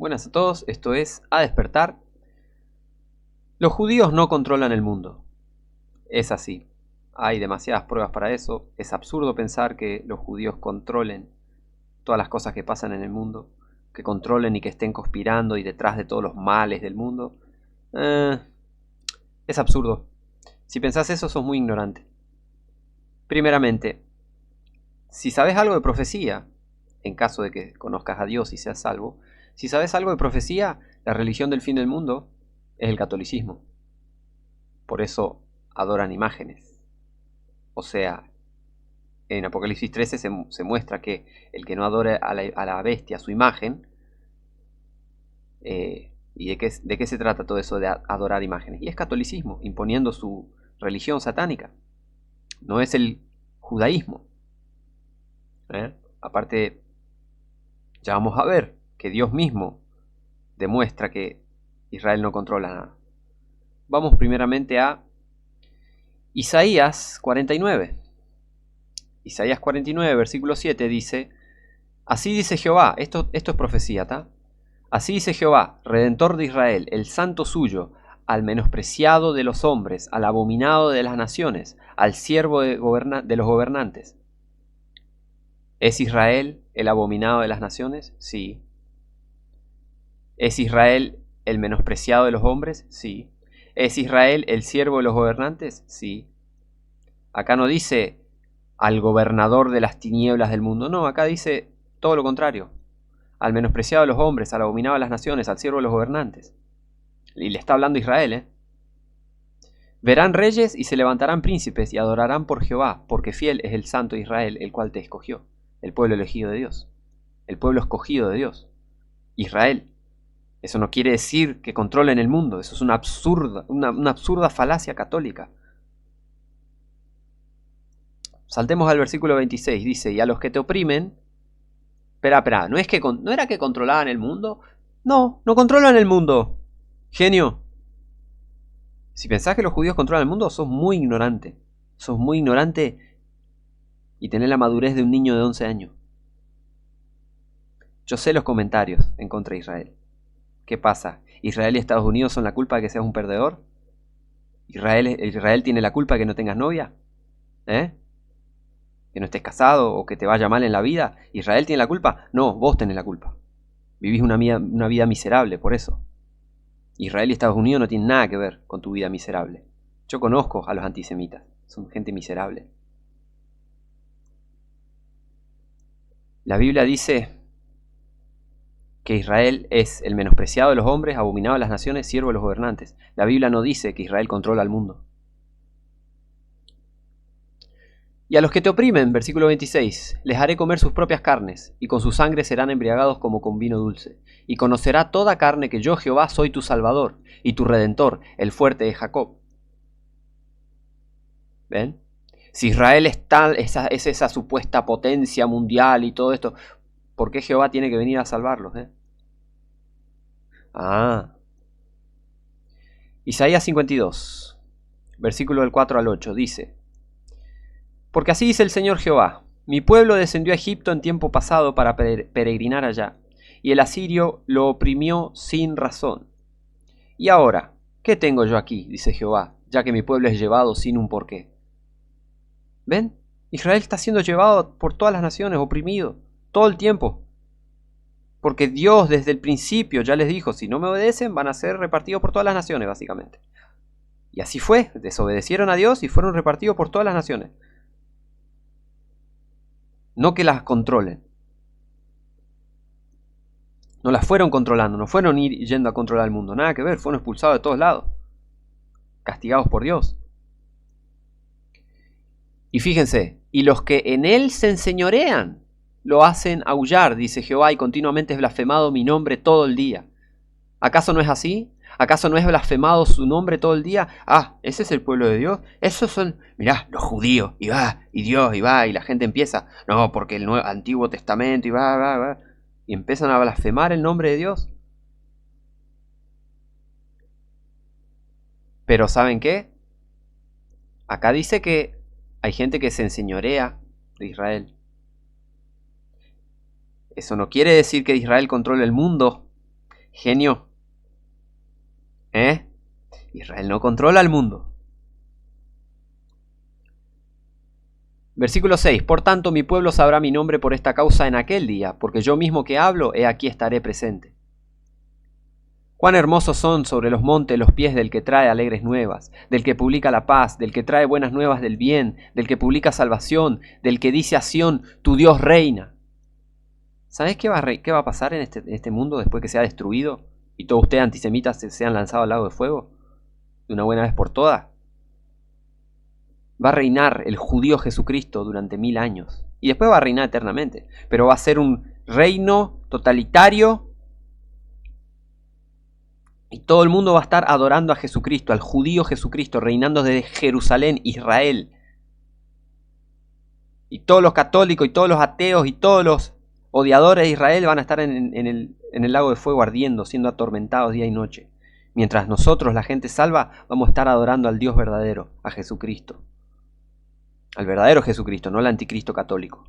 Buenas a todos, esto es A Despertar. Los judíos no controlan el mundo. Es así. Hay demasiadas pruebas para eso. Es absurdo pensar que los judíos controlen todas las cosas que pasan en el mundo, que controlen y que estén conspirando y detrás de todos los males del mundo. Es absurdo. Si pensás eso, sos muy ignorante. Primeramente, si sabes algo de profecía, en caso de que conozcas a Dios y seas salvo, si sabes algo de profecía, la religión del fin del mundo es el catolicismo. Por eso adoran imágenes. O sea, en Apocalipsis 13 se muestra que el que no adore a la bestia, a su imagen, ¿y de qué se trata todo eso de adorar imágenes? Y es catolicismo, imponiendo su religión satánica. No es el judaísmo. Aparte, ya vamos a ver que Dios mismo demuestra que Israel no controla nada. Vamos primeramente a Isaías 49. Isaías 49, versículo 7 dice: Así dice Jehová, esto es profecía, ¿tá? Así dice Jehová, Redentor de Israel, el santo suyo, al menospreciado de los hombres, al abominado de las naciones, al siervo de los gobernantes. ¿Es Israel el abominado de las naciones? Sí. ¿Es Israel el menospreciado de los hombres? Sí. ¿Es Israel el siervo de los gobernantes? Sí. Acá no dice al gobernador de las tinieblas del mundo, no, acá dice todo lo contrario. Al menospreciado de los hombres, al abominado de las naciones, al siervo de los gobernantes. Y le está hablando Israel, Verán reyes y se levantarán príncipes y adorarán por Jehová, porque fiel es el santo Israel, el cual te escogió, el pueblo elegido de Dios, el pueblo escogido de Dios, Israel. Eso no quiere decir que controlen el mundo, eso es una absurda falacia católica. Saltemos al versículo 26, dice: y a los que te oprimen... Espera, ¿no era que controlaban el mundo? No controlan el mundo, genio. Si pensás que los judíos controlan el mundo, sos muy ignorante. Sos muy ignorante y tenés la madurez de un niño de 11 años. Yo sé los comentarios en contra de Israel. ¿Qué pasa? ¿Israel y Estados Unidos son la culpa de que seas un perdedor? ¿Israel tiene la culpa de que no tengas novia? ¿Que no estés casado o que te vaya mal en la vida? ¿Israel tiene la culpa? No, vos tenés la culpa. Vivís una vida miserable, por eso. Israel y Estados Unidos no tienen nada que ver con tu vida miserable. Yo conozco a los antisemitas, son gente miserable. La Biblia dice que Israel es el menospreciado de los hombres, abominado de las naciones, siervo de los gobernantes. La Biblia no dice que Israel controla el mundo. Y a los que te oprimen, versículo 26, les haré comer sus propias carnes, y con su sangre serán embriagados como con vino dulce. Y conocerá toda carne que yo, Jehová, soy tu Salvador, y tu Redentor, el fuerte de Jacob. ¿Ven? Si Israel es esa supuesta potencia mundial y todo esto, ¿por qué Jehová tiene que venir a salvarlos? Isaías 52, versículo del 4 al 8, dice: Porque así dice el Señor Jehová: Mi pueblo descendió a Egipto en tiempo pasado para peregrinar allá, y el asirio lo oprimió sin razón. Y ahora, ¿qué tengo yo aquí? Dice Jehová, ya que mi pueblo es llevado sin un porqué. ¿Ven? Israel está siendo llevado por todas las naciones, oprimido, todo el tiempo. Porque Dios desde el principio ya les dijo, si no me obedecen van a ser repartidos por todas las naciones, básicamente. Y así fue, desobedecieron a Dios y fueron repartidos por todas las naciones. No que las controlen. No las fueron controlando, no fueron yendo a controlar el mundo, nada que ver, fueron expulsados de todos lados, castigados por Dios. Y fíjense, y los que en él se enseñorean, lo hacen aullar, dice Jehová, y continuamente es blasfemado mi nombre todo el día. ¿Acaso no es así? ¿Acaso no es blasfemado su nombre todo el día? Ese es el pueblo de Dios. Esos son, mirá, los judíos, y va, y Dios, y va, y la gente empieza, no, porque el Antiguo Testamento, y va. Y empiezan a blasfemar el nombre de Dios. Pero ¿saben qué? Acá dice que hay gente que se enseñorea de Israel. Eso no quiere decir que Israel controle el mundo. Genio. Israel no controla el mundo. Versículo 6. Por tanto, mi pueblo sabrá mi nombre por esta causa en aquel día, porque yo mismo que hablo, he aquí estaré presente. Cuán hermosos son sobre los montes los pies del que trae alegres nuevas, del que publica la paz, del que trae buenas nuevas del bien, del que publica salvación, del que dice a Sión, tu Dios reina. ¿Sabés qué va a pasar en este mundo después que sea destruido y todos ustedes antisemitas sean lanzados al lago de fuego? De una buena vez por todas. Va a reinar el judío Jesucristo durante 1000 años. Y después va a reinar eternamente. Pero va a ser un reino totalitario. Y todo el mundo va a estar adorando a Jesucristo, al judío Jesucristo, reinando desde Jerusalén, Israel. Y todos los católicos y todos los ateos y todos los odiadores de Israel van a estar en el lago de fuego ardiendo, siendo atormentados día y noche. Mientras nosotros, la gente salva, vamos a estar adorando al Dios verdadero, a Jesucristo. Al verdadero Jesucristo, no al anticristo católico.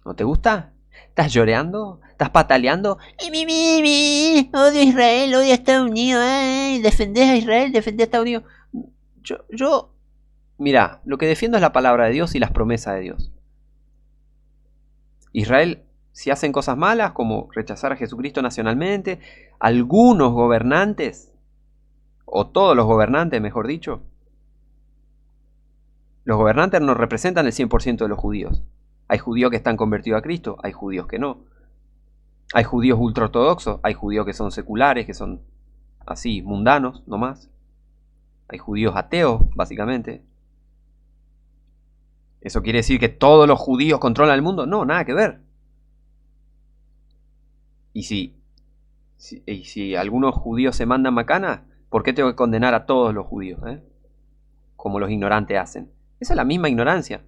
¿No te gusta? ¿Estás lloreando? ¿Estás pataleando? Odio a Israel, odio a Estados Unidos. Defendés a Israel, defendés a Estados Unidos. Mira, lo que defiendo es la palabra de Dios y las promesas de Dios. Israel, si hacen cosas malas, como rechazar a Jesucristo nacionalmente, algunos gobernantes, o todos los gobernantes, mejor dicho, los gobernantes no representan el 100% de los judíos. Hay judíos que están convertidos a Cristo, hay judíos que no. Hay judíos ultraortodoxos, hay judíos que son seculares, que son así, mundanos, no más. Hay judíos ateos, básicamente. ¿Eso quiere decir que todos los judíos controlan el mundo? No, nada que ver. Y si algunos judíos se mandan macana, ¿por qué tengo que condenar a todos los judíos? Como los ignorantes hacen. Esa es la misma ignorancia.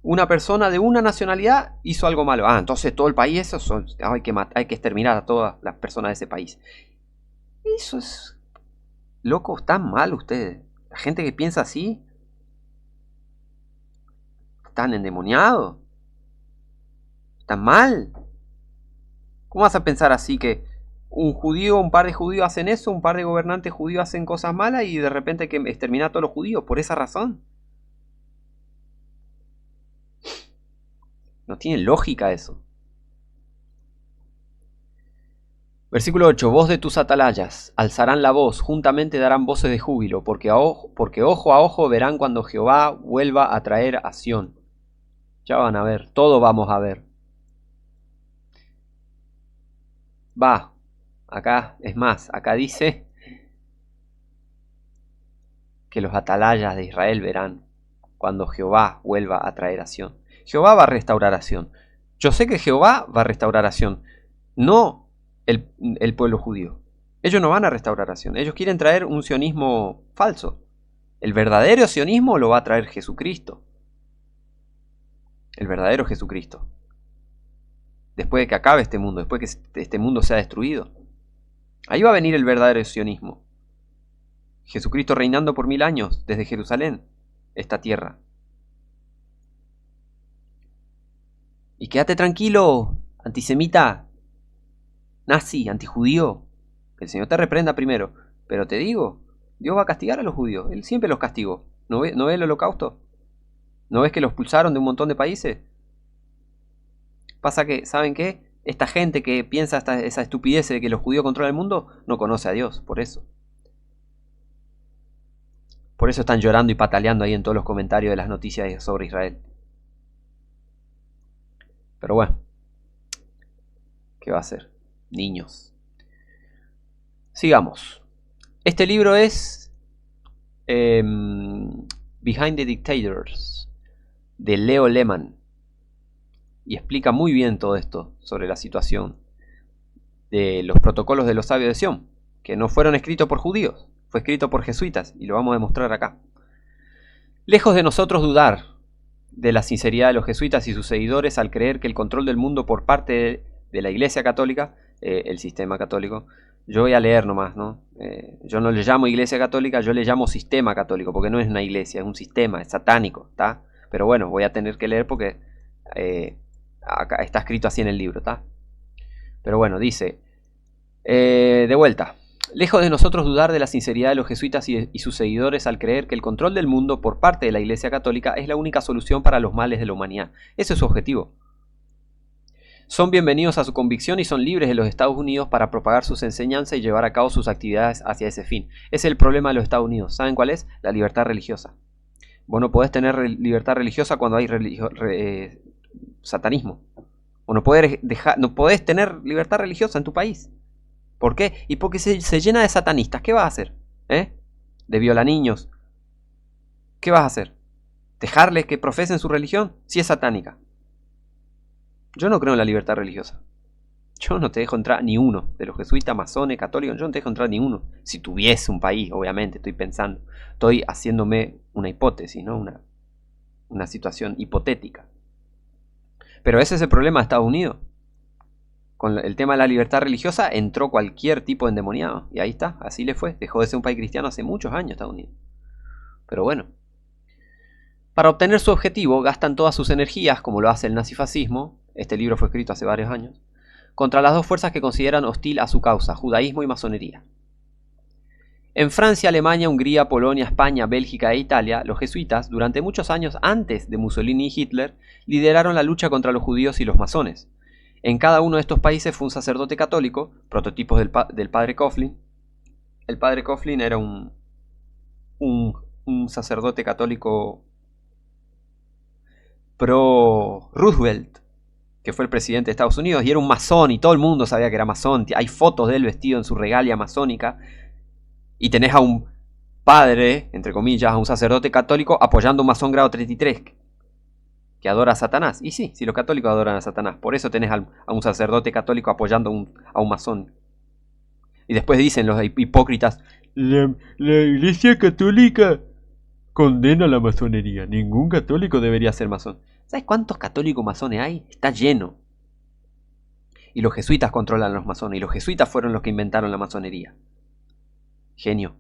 Una persona de una nacionalidad hizo algo malo. Entonces todo el país, hay que exterminar a todas las personas de ese país. Eso es... Loco, están mal ustedes. La gente que piensa así, están endemoniados. Están mal. ¿Cómo vas a pensar así que un par de judíos hacen eso, un par de gobernantes judíos hacen cosas malas y de repente hay que exterminar a todos los judíos por esa razón? No tiene lógica eso. Versículo 8. Voz de tus atalayas, alzarán la voz, juntamente darán voces de júbilo, porque ojo a ojo verán cuando Jehová vuelva a traer a Sión. Ya van a ver, todo vamos a ver. Acá dice que los atalayas de Israel verán cuando Jehová vuelva a traer a Sión. Jehová va a restaurar a Sión. Yo sé que Jehová va a restaurar a Sión, no el pueblo judío. Ellos no van a restaurar a Sión. Ellos quieren traer un sionismo falso. El verdadero sionismo lo va a traer Jesucristo. El verdadero Jesucristo. Después de que acabe este mundo, después de que este mundo sea destruido. Ahí va a venir el verdadero sionismo. Jesucristo reinando por 1000 años desde Jerusalén, esta tierra. Y quédate tranquilo, antisemita, nazi, antijudío. Que el Señor te reprenda primero. Pero te digo, Dios va a castigar a los judíos. Él siempre los castigó. ¿No ves el holocausto? ¿No ves que los expulsaron de un montón de países? Pasa que, ¿saben qué? Esta gente que piensa esa estupidez de que los judíos controlan el mundo, no conoce a Dios, por eso. Por eso están llorando y pataleando ahí en todos los comentarios de las noticias sobre Israel. Pero bueno, ¿qué va a hacer? Niños. Sigamos. Este libro es Behind the Dictators, de Leo Lehmann. Y explica muy bien todo esto sobre la situación de los protocolos de los sabios de Sión, que no fueron escritos por judíos, fue escrito por jesuitas, y lo vamos a demostrar acá. Lejos de nosotros dudar de la sinceridad de los jesuitas y sus seguidores al creer que el control del mundo por parte de la Iglesia Católica, el sistema católico, yo voy a leer nomás, ¿no? Yo no le llamo Iglesia Católica, yo le llamo sistema católico, porque no es una iglesia, es un sistema, es satánico, ¿está? Pero bueno, voy a tener que leer porque Acá está escrito así en el libro, ¿tá? Pero bueno, dice, de vuelta. Lejos de nosotros dudar de la sinceridad de los jesuitas y sus seguidores al creer que el control del mundo por parte de la Iglesia Católica es la única solución para los males de la humanidad. Ese es su objetivo. Son bienvenidos a su convicción y son libres de los Estados Unidos para propagar sus enseñanzas y llevar a cabo sus actividades hacia ese fin. Ese es el problema de los Estados Unidos. ¿Saben cuál es? La libertad religiosa. Vos no podés tener libertad religiosa cuando hay satanismo. O no podés tener libertad religiosa en tu país. ¿Por qué? Y porque se llena de satanistas. ¿Qué vas a hacer? De violaniños. ¿Qué vas a hacer? ¿Dejarles que profesen su religión? Si es satánica. Yo no creo en la libertad religiosa. Yo no te dejo entrar ni uno. De los jesuitas, masones, católicos, yo no te dejo entrar ni uno. Si tuviese un país, obviamente, estoy pensando. Estoy haciéndome una hipótesis, ¿no? Una situación hipotética. Pero ese es el problema de Estados Unidos. Con el tema de la libertad religiosa entró cualquier tipo de endemoniado. Y ahí está, así le fue. Dejó de ser un país cristiano hace muchos años Estados Unidos. Pero bueno. Para obtener su objetivo gastan todas sus energías, como lo hace el nazifascismo. Este libro fue escrito hace varios años. Contra las dos fuerzas que consideran hostil a su causa, judaísmo y masonería. En Francia, Alemania, Hungría, Polonia, España, Bélgica e Italia, los jesuitas, durante muchos años antes de Mussolini y Hitler, lideraron la lucha contra los judíos y los masones. En cada uno de estos países fue un sacerdote católico, prototipos del padre Coughlin. El padre Coughlin era un sacerdote católico pro Roosevelt, que fue el presidente de Estados Unidos, y era un masón, y todo el mundo sabía que era masón. Hay fotos de él vestido en su regalia masónica, y tenés a un padre, entre comillas, a un sacerdote católico apoyando a un masón grado 33, que adora a Satanás. Y sí, si los católicos adoran a Satanás, por eso tenés a un sacerdote católico apoyando a un masón. Y después dicen los hipócritas, la Iglesia Católica condena la masonería, ningún católico debería ser masón. ¿Sabes cuántos católicos masones hay? Está lleno. Y los jesuitas controlan a los masones. Y los jesuitas fueron los que inventaron la masonería. Genio.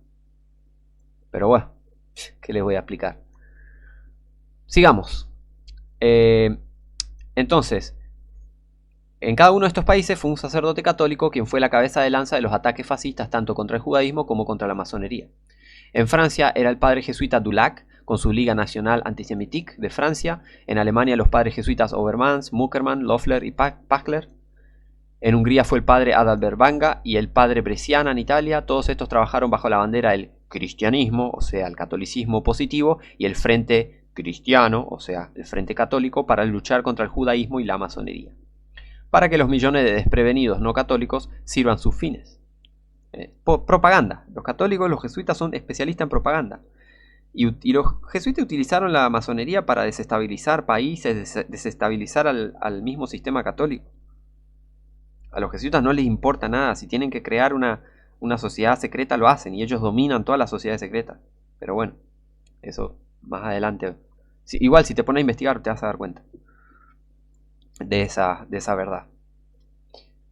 Pero bueno, ¿qué les voy a explicar? Sigamos. Entonces, en cada uno de estos países fue un sacerdote católico quien fue la cabeza de lanza de los ataques fascistas tanto contra el judaísmo como contra la masonería. En Francia era el padre jesuita Dulac, con su Liga Nacional Antisémitique de Francia. En Alemania los padres jesuitas Obermans, Muckermann, Loeffler y Pachler. En Hungría fue el padre Adalbert Banga y el padre Bresciana en Italia. Todos estos trabajaron bajo la bandera del cristianismo, o sea, el catolicismo positivo, y el frente cristiano, o sea, el frente católico, para luchar contra el judaísmo y la masonería, para que los millones de desprevenidos no católicos sirvan sus fines. Propaganda. Los católicos, los jesuitas son especialistas en propaganda. Y los jesuitas utilizaron la masonería para desestabilizar países, desestabilizar al mismo sistema católico. A los jesuitas no les importa nada. Si tienen que crear una sociedad secreta, lo hacen. Y ellos dominan todas las sociedades secretas. Pero bueno, eso más adelante. Igual si te pones a investigar te vas a dar cuenta de esa verdad.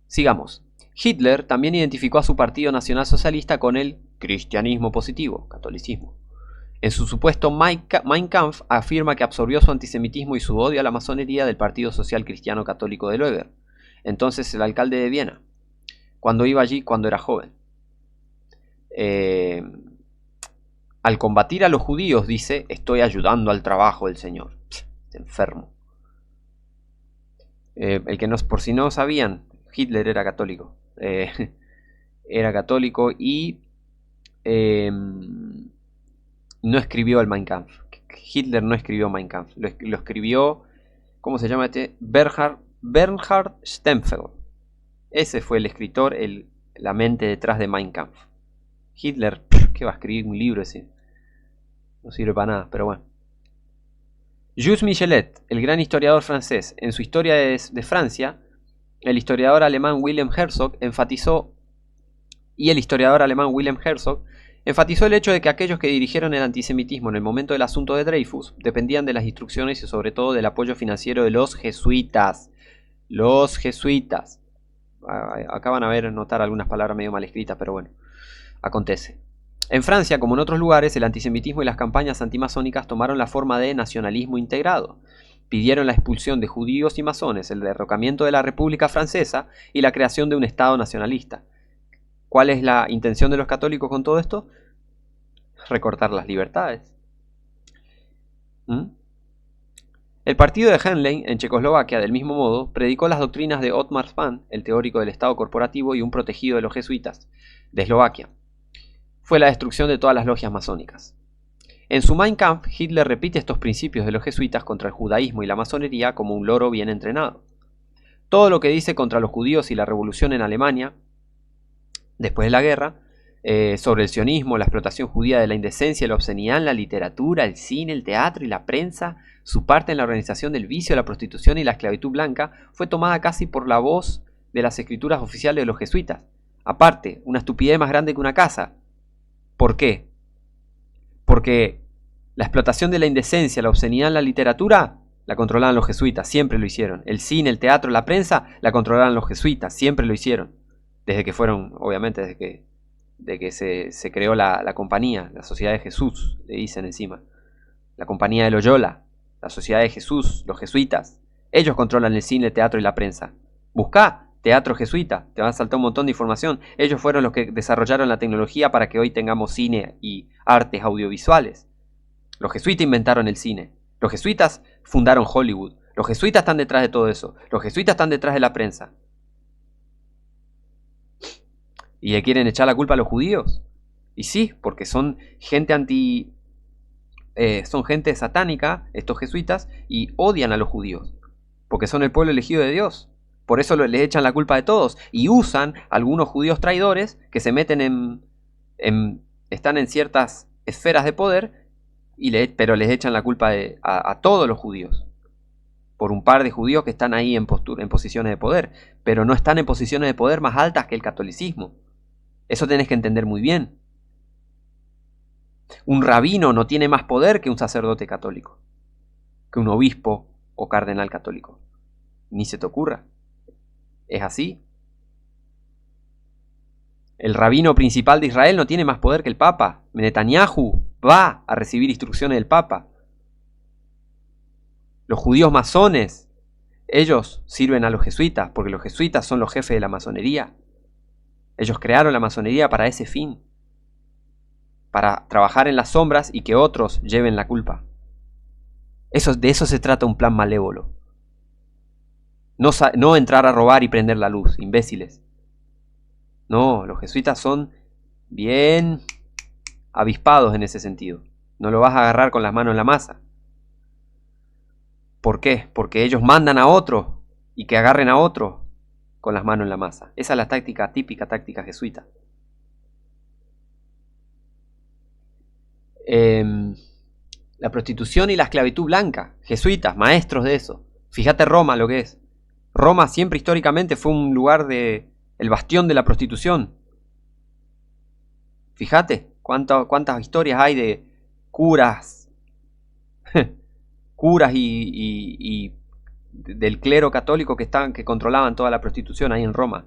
Sigamos. Hitler también identificó a su partido nacionalsocialista con el cristianismo positivo, catolicismo. En su supuesto Mein Kampf afirma que absorbió su antisemitismo y su odio a la masonería del Partido Social Cristiano Católico de Loewer, entonces el alcalde de Viena, cuando iba allí cuando era joven. Al combatir a los judíos, dice, estoy ayudando al trabajo del Señor. Enfermo. El que por si no sabían, Hitler era católico. Era católico y no escribió el Mein Kampf. Hitler no escribió Mein Kampf. Lo escribió, ¿cómo se llama este? Bernhard Stempfel. Ese fue el escritor, la mente detrás de Mein Kampf. Hitler, ¿qué va a escribir un libro ese? No sirve para nada, pero bueno. Jules Michelet, el gran historiador francés, en su Historia de Francia, el historiador alemán Wilhelm Herzog enfatizó el hecho de que aquellos que dirigieron el antisemitismo en el momento del asunto de Dreyfus dependían de las instrucciones y sobre todo del apoyo financiero de los jesuitas. Los jesuitas. Acá van a notar algunas palabras medio mal escritas, pero bueno, acontece. En Francia, como en otros lugares, el antisemitismo y las campañas antimasónicas tomaron la forma de nacionalismo integrado. Pidieron la expulsión de judíos y masones, el derrocamiento de la República Francesa y la creación de un Estado nacionalista. ¿Cuál es la intención de los católicos con todo esto? Recortar las libertades. El partido de Henlein en Checoslovaquia, del mismo modo, predicó las doctrinas de Otmar Spann, el teórico del Estado corporativo y un protegido de los jesuitas de Eslovaquia. Fue la destrucción de todas las logias masónicas. En su Mein Kampf, Hitler repite estos principios de los jesuitas contra el judaísmo y la masonería como un loro bien entrenado. Todo lo que dice contra los judíos y la revolución en Alemania, después de la guerra, sobre el sionismo, la explotación judía de la indecencia, la obscenidad en la literatura, el cine, el teatro y la prensa, su parte en la organización del vicio, la prostitución y la esclavitud blanca, fue tomada casi por la voz de las escrituras oficiales de los jesuitas. Aparte, una estupidez más grande que una casa. ¿Por qué? Porque la explotación de la indecencia, la obscenidad en la literatura, la controlaban los jesuitas, siempre lo hicieron. El cine, el teatro, la prensa, la controlaban los jesuitas, siempre lo hicieron. Desde que fueron, obviamente, desde que se creó la compañía, la Sociedad de Jesús, le dicen encima. La compañía de Loyola, la Sociedad de Jesús, los jesuitas. Ellos controlan el cine, el teatro y la prensa. Buscá teatro jesuita, te va a saltar un montón de información. Ellos fueron los que desarrollaron la tecnología para que hoy tengamos cine y artes audiovisuales. Los jesuitas inventaron el cine. Los jesuitas fundaron Hollywood. Los jesuitas están detrás de todo eso. Los jesuitas están detrás de la prensa. ¿Y le quieren echar la culpa a los judíos? Y sí, porque son gente son gente satánica, estos jesuitas, y odian a los judíos. Porque son el pueblo elegido de Dios. Por eso les echan la culpa de todos. Y usan a algunos judíos traidores que se meten están en ciertas esferas de poder, pero les echan la culpa a todos los judíos. Por un par de judíos que están ahí en posiciones de poder. Pero no están en posiciones de poder más altas que el catolicismo. Eso tenés que entender muy bien. Un rabino no tiene más poder que un sacerdote católico, que un obispo o cardenal católico. Ni se te ocurra. Es así. El rabino principal de Israel no tiene más poder que el Papa. Netanyahu va a recibir instrucciones del Papa. Los judíos masones, ellos sirven a los jesuitas, porque los jesuitas son los jefes de la masonería. Ellos crearon la masonería para ese fin, para trabajar en las sombras y que otros lleven la culpa. De eso se trata un plan malévolo. No entrar a robar y prender la luz, imbéciles. No, los jesuitas son bien avispados en ese sentido. No lo vas a agarrar con las manos en la masa. ¿Por qué? Porque ellos mandan a otro y que agarren a otro con las manos en la masa. Esa es la táctica, típica táctica jesuita. La prostitución y la esclavitud blanca. Jesuitas, maestros de eso. Fíjate Roma lo que es. Roma siempre históricamente fue un lugar el bastión de la prostitución. Fíjate cuántas historias hay de curas, curas y del clero católico que controlaban toda la prostitución ahí en Roma.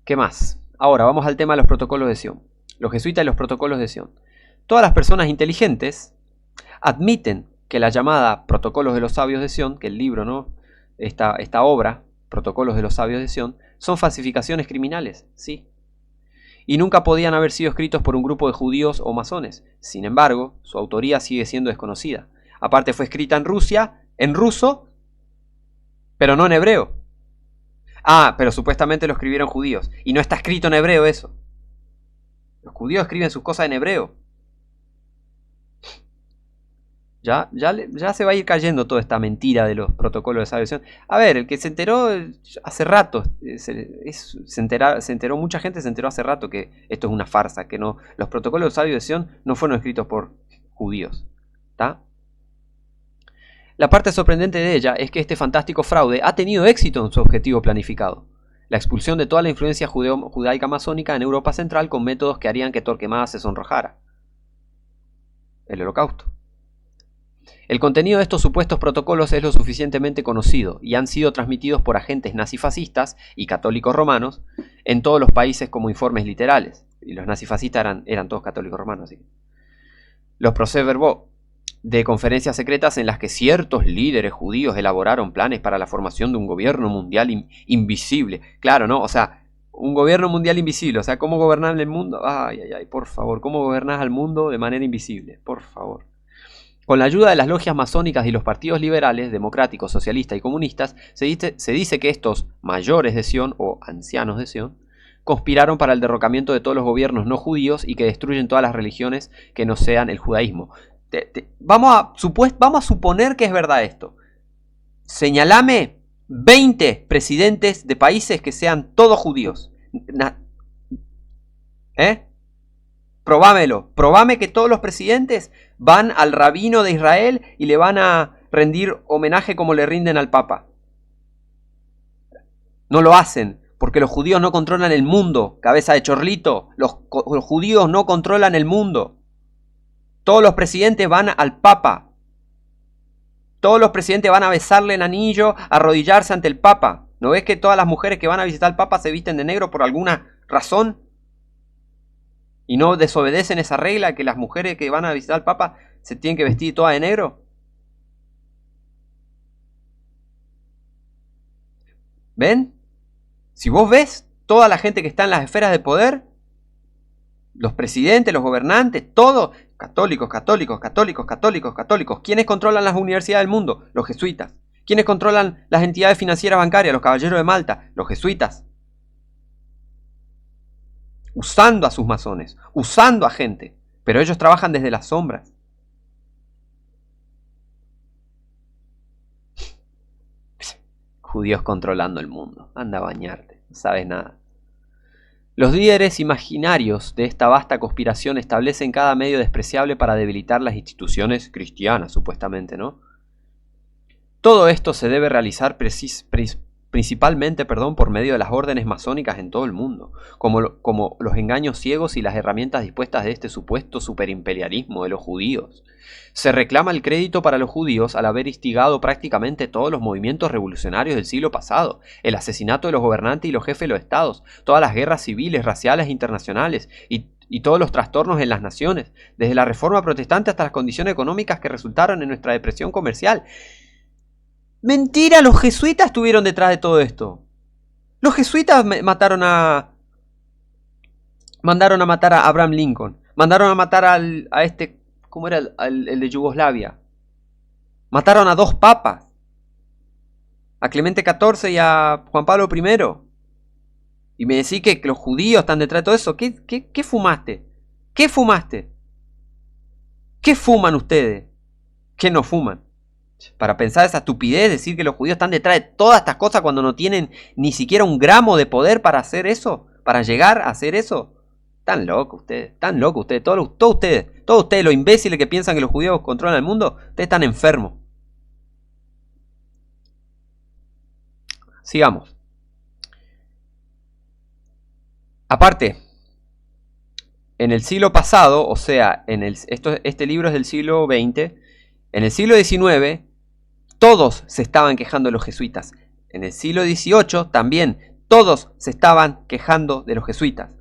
¿Qué más? Ahora vamos al tema de los protocolos de Sion. Los jesuitas y los protocolos de Sion. Todas las personas inteligentes admiten que la llamada Protocolos de los Sabios de Sion, que el libro, ¿no? Esta obra, Protocolos de los Sabios de Sion, son falsificaciones criminales, sí. Y nunca podían haber sido escritos por un grupo de judíos o masones. Sin embargo, su autoría sigue siendo desconocida. Aparte fue escrita en Rusia, en ruso, pero no en hebreo. Ah, pero supuestamente lo escribieron judíos. Y no está escrito en hebreo eso. Los judíos escriben sus cosas en hebreo. Ya se va a ir cayendo toda esta mentira de los protocolos de salvación. A ver, el que se enteró hace rato, se enteró mucha gente, se enteró hace rato que esto es una farsa, que no, los protocolos de salvación no fueron escritos por judíos. ¿Está? La parte sorprendente de ella es que este fantástico fraude ha tenido éxito en su objetivo planificado: la expulsión de toda la influencia judaica masónica en Europa Central con métodos que harían que Torquemada se sonrojara. El Holocausto. El contenido de estos supuestos protocolos es lo suficientemente conocido y han sido transmitidos por agentes nazifascistas y católicos romanos en todos los países como informes literales. Y los nazifascistas eran todos católicos romanos. ¿Sí? Los procès-verbaux de conferencias secretas en las que ciertos líderes judíos elaboraron planes para la formación de un gobierno mundial invisible. Claro, ¿no? O sea, un gobierno mundial invisible. O sea, ¿cómo gobernar el mundo? Ay, ay, ay, por favor. ¿Cómo gobernás al mundo de manera invisible? Por favor. Con la ayuda de las logias masónicas y los partidos liberales, democráticos, socialistas y comunistas, se dice que estos mayores de Sion, o ancianos de Sion, conspiraron para el derrocamiento de todos los gobiernos no judíos y que destruyen todas las religiones que no sean el judaísmo. Vamos a suponer que es verdad esto. Señalame 20 presidentes de países que sean todos judíos. Probámelo. Probame que todos los presidentes van al rabino de Israel y le van a rendir homenaje como le rinden al Papa. No lo hacen, porque los judíos no controlan el mundo, cabeza de chorlito. Los judíos no controlan el mundo. Todos los presidentes van al Papa. Todos los presidentes van a besarle el anillo, a arrodillarse ante el Papa. ¿No ves que todas las mujeres que van a visitar al Papa se visten de negro por alguna razón? ¿Y no desobedecen esa regla que las mujeres que van a visitar al Papa se tienen que vestir todas de negro? ¿Ven? Si vos ves toda la gente que está en las esferas de poder, los presidentes, los gobernantes, todos, católicos, católicos, católicos, católicos, católicos. ¿Quiénes controlan las universidades del mundo? Los jesuitas. ¿Quiénes controlan las entidades financieras bancarias? Los caballeros de Malta, los jesuitas. Usando a sus masones, usando a gente, pero ellos trabajan desde las sombras. Judíos controlando el mundo. Anda a bañarte, no sabes nada. Los líderes imaginarios de esta vasta conspiración establecen cada medio despreciable para debilitar las instituciones cristianas, supuestamente, ¿no? Todo esto se debe realizar principalmente por medio de las órdenes masónicas en todo el mundo, como los engaños ciegos y las herramientas dispuestas de este supuesto superimperialismo de los judíos. Se reclama el crédito para los judíos al haber instigado prácticamente todos los movimientos revolucionarios del siglo pasado, el asesinato de los gobernantes y los jefes de los estados, todas las guerras civiles, raciales e internacionales y todos los trastornos en las naciones, desde la reforma protestante hasta las condiciones económicas que resultaron en nuestra depresión comercial. Mentira, los jesuitas estuvieron detrás de todo esto. Los jesuitas mandaron a matar a Abraham Lincoln. Mandaron a matar a este, ¿cómo era? El de Yugoslavia. Mataron a 2 papas. A Clemente XIV y a Juan Pablo I. Y me decís que los judíos están detrás de todo eso. ¿Qué fumaste? ¿Qué fumaste? ¿Qué fuman ustedes? ¿Qué no fuman? Para pensar esa estupidez, decir que los judíos están detrás de todas estas cosas cuando no tienen ni siquiera un gramo de poder para hacer eso, para llegar a hacer eso. Tan locos ustedes, todos ustedes, los imbéciles que piensan que los judíos controlan el mundo, ustedes están enfermos. Sigamos. Aparte, en el siglo pasado, o sea, este libro es del siglo XX, en el siglo XIX, todos se estaban quejando de los jesuitas. En el siglo XVIII también todos se estaban quejando de los jesuitas.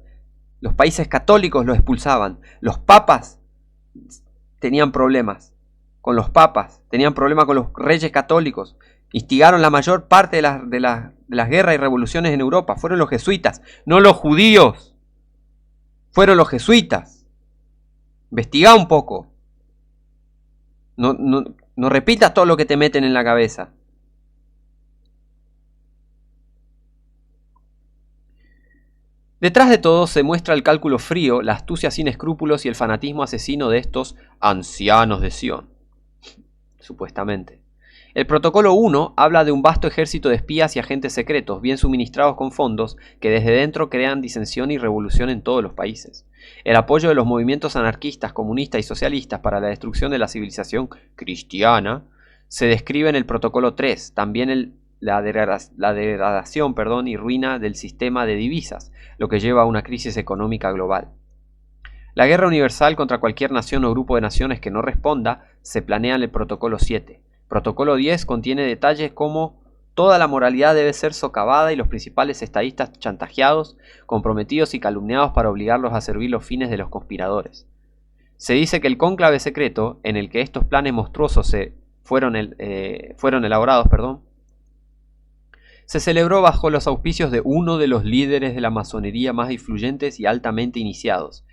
Los países católicos los expulsaban. Los papas tenían problemas con los papas. Tenían problemas con los reyes católicos. Instigaron la mayor parte de las guerras y revoluciones en Europa. Fueron los jesuitas, no los judíos. Fueron los jesuitas. Investigá un poco. No repitas todo lo que te meten en la cabeza. Detrás de todo se muestra el cálculo frío, la astucia sin escrúpulos y el fanatismo asesino de estos ancianos de Sion. Supuestamente. El protocolo 1 habla de un vasto ejército de espías y agentes secretos, bien suministrados con fondos, que desde dentro crean disensión y revolución en todos los países. El apoyo de los movimientos anarquistas, comunistas y socialistas para la destrucción de la civilización cristiana se describe en el protocolo 3, también la degradación y ruina del sistema de divisas, lo que lleva a una crisis económica global. La guerra universal contra cualquier nación o grupo de naciones que no responda se planea en el protocolo 7. Protocolo 10 contiene detalles como toda la moralidad debe ser socavada y los principales estadistas chantajeados, comprometidos y calumniados para obligarlos a servir los fines de los conspiradores. Se dice que el cónclave secreto en el que estos planes monstruosos fueron elaborados, se celebró bajo los auspicios de uno de los líderes de la masonería más influyentes y altamente iniciados.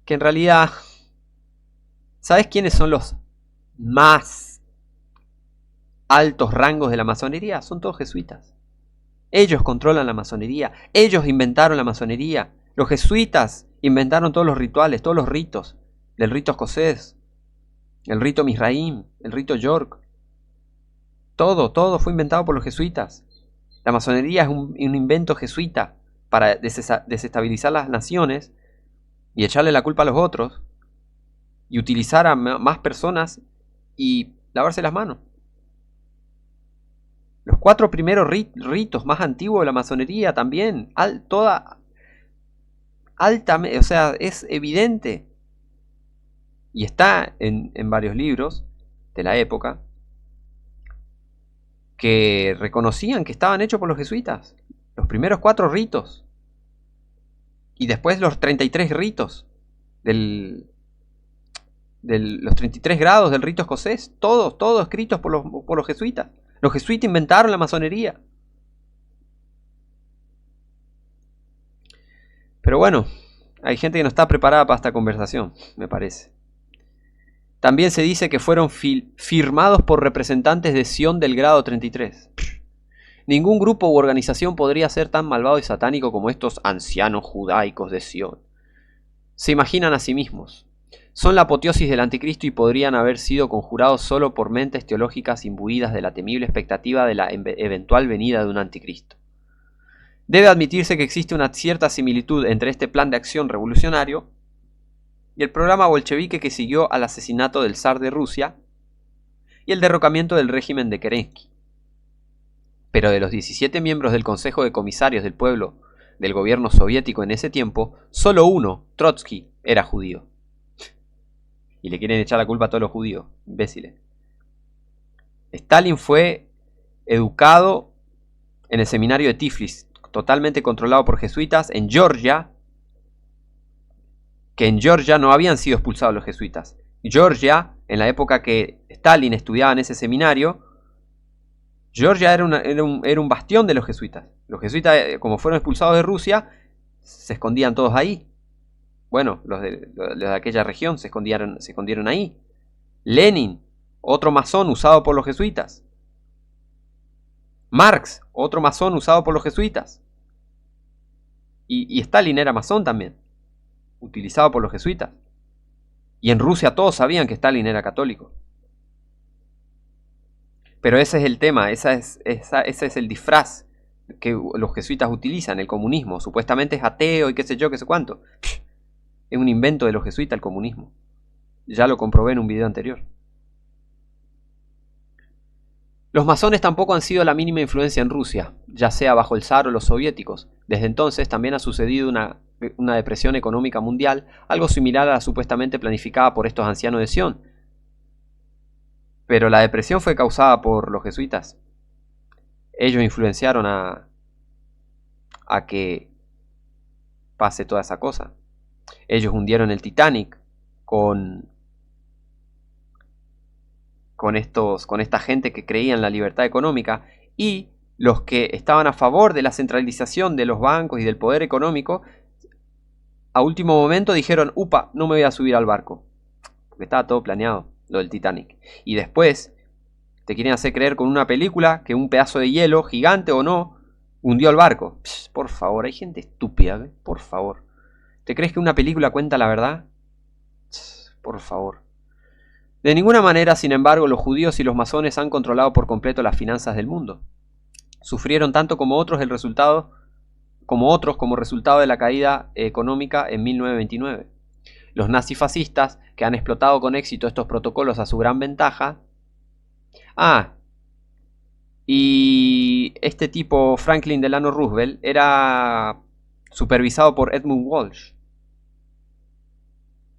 Que en realidad, ¿sabes quiénes son los más altos rangos de la masonería? Son todos jesuitas. Ellos controlan la masonería, ellos inventaron la masonería. Los jesuitas inventaron todos los rituales, todos los ritos. Del rito escocés, el rito Mizraim, el rito York. Todo fue inventado por los jesuitas. La masonería es un invento jesuita para desestabilizar las naciones y echarle la culpa a los otros y utilizar a más personas y lavarse las manos. Los 4 primeros ritos más antiguos de la masonería también, o sea, es evidente. Y está en varios libros de la época que reconocían que estaban hechos por los jesuitas. Los primeros 4 ritos. Y después los 33 ritos. Los 33 grados del rito escocés. Todos escritos por los jesuitas. Los jesuitas inventaron la masonería. Pero bueno, hay gente que no está preparada para esta conversación, me parece. También se dice que fueron firmados por representantes de Sion del grado 33. Ningún grupo u organización podría ser tan malvado y satánico como estos ancianos judaicos de Sion. Se imaginan a sí mismos. Son la apoteosis del anticristo y podrían haber sido conjurados solo por mentes teológicas imbuidas de la temible expectativa de la eventual venida de un anticristo. Debe admitirse que existe una cierta similitud entre este plan de acción revolucionario y el programa bolchevique que siguió al asesinato del zar de Rusia y el derrocamiento del régimen de Kerensky. Pero de los 17 miembros del Consejo de Comisarios del Pueblo del gobierno soviético en ese tiempo, solo uno, Trotsky, era judío. Y le quieren echar la culpa a todos los judíos, imbéciles. Stalin fue educado en el seminario de Tiflis, totalmente controlado por jesuitas, en Georgia, que en Georgia no habían sido expulsados los jesuitas. Georgia, en la época que Stalin estudiaba en ese seminario, Georgia era un bastión de los jesuitas. Los jesuitas, como fueron expulsados de Rusia, se escondían todos ahí. Bueno, los de aquella región se escondieron ahí. Lenin, otro masón usado por los jesuitas. Marx, otro masón usado por los jesuitas. Y Stalin era masón también, utilizado por los jesuitas. Y en Rusia todos sabían que Stalin era católico. Pero ese es el tema, ese es el disfraz que los jesuitas utilizan, el comunismo. Supuestamente es ateo y qué sé yo, qué sé cuánto. Es un invento de los jesuitas el comunismo. Ya lo comprobé en un video anterior. Los masones tampoco han sido la mínima influencia en Rusia, ya sea bajo el zar o los soviéticos. Desde entonces también ha sucedido una depresión económica mundial, algo similar a la supuestamente planificada por estos ancianos de Sion. Pero la depresión fue causada por los jesuitas. Ellos influenciaron a que pase toda esa cosa. Ellos hundieron el Titanic con esta gente que creía en la libertad económica, y los que estaban a favor de la centralización de los bancos y del poder económico, a último momento dijeron, upa, no me voy a subir al barco, porque estaba todo planeado, lo del Titanic. Y después te quieren hacer creer con una película que un pedazo de hielo, gigante o no, hundió el barco. Psh, por favor, hay gente estúpida, ¿eh? Por favor. ¿Te crees que una película cuenta la verdad? Psh, por favor. De ninguna manera, sin embargo, los judíos y los masones han controlado por completo las finanzas del mundo. Sufrieron tanto como otros como resultado de la caída económica en 1929. Los nazifascistas, que han explotado con éxito estos protocolos a su gran ventaja. Y este tipo, Franklin Delano Roosevelt, era supervisado por Edmund Walsh,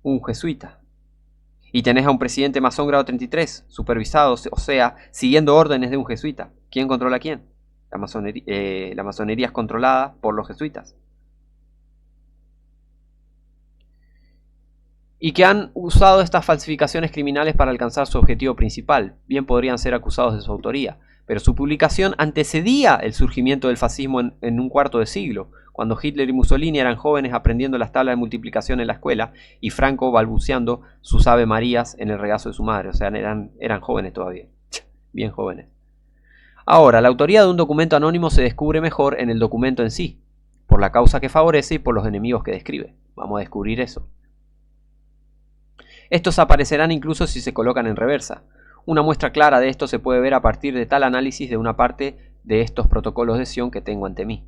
un jesuita. Y tenés a un presidente masón grado 33, supervisado, o sea, siguiendo órdenes de un jesuita. ¿Quién controla a quién? La masonería es controlada por los jesuitas. y que han usado estas falsificaciones criminales para alcanzar su objetivo principal. Bien podrían ser acusados de su autoría, pero su publicación antecedía el surgimiento del fascismo en un cuarto de siglo, cuando Hitler y Mussolini eran jóvenes aprendiendo las tablas de multiplicación en la escuela y Franco balbuceando sus Ave Marías en el regazo de su madre. O sea, eran jóvenes todavía, bien jóvenes. Ahora, la autoría de un documento anónimo se descubre mejor en el documento en sí, por la causa que favorece y por los enemigos que describe. Vamos a descubrir eso. Estos aparecerán incluso si se colocan en reversa. Una muestra clara de esto se puede ver a partir de tal análisis de una parte de estos protocolos de Sion que tengo ante mí.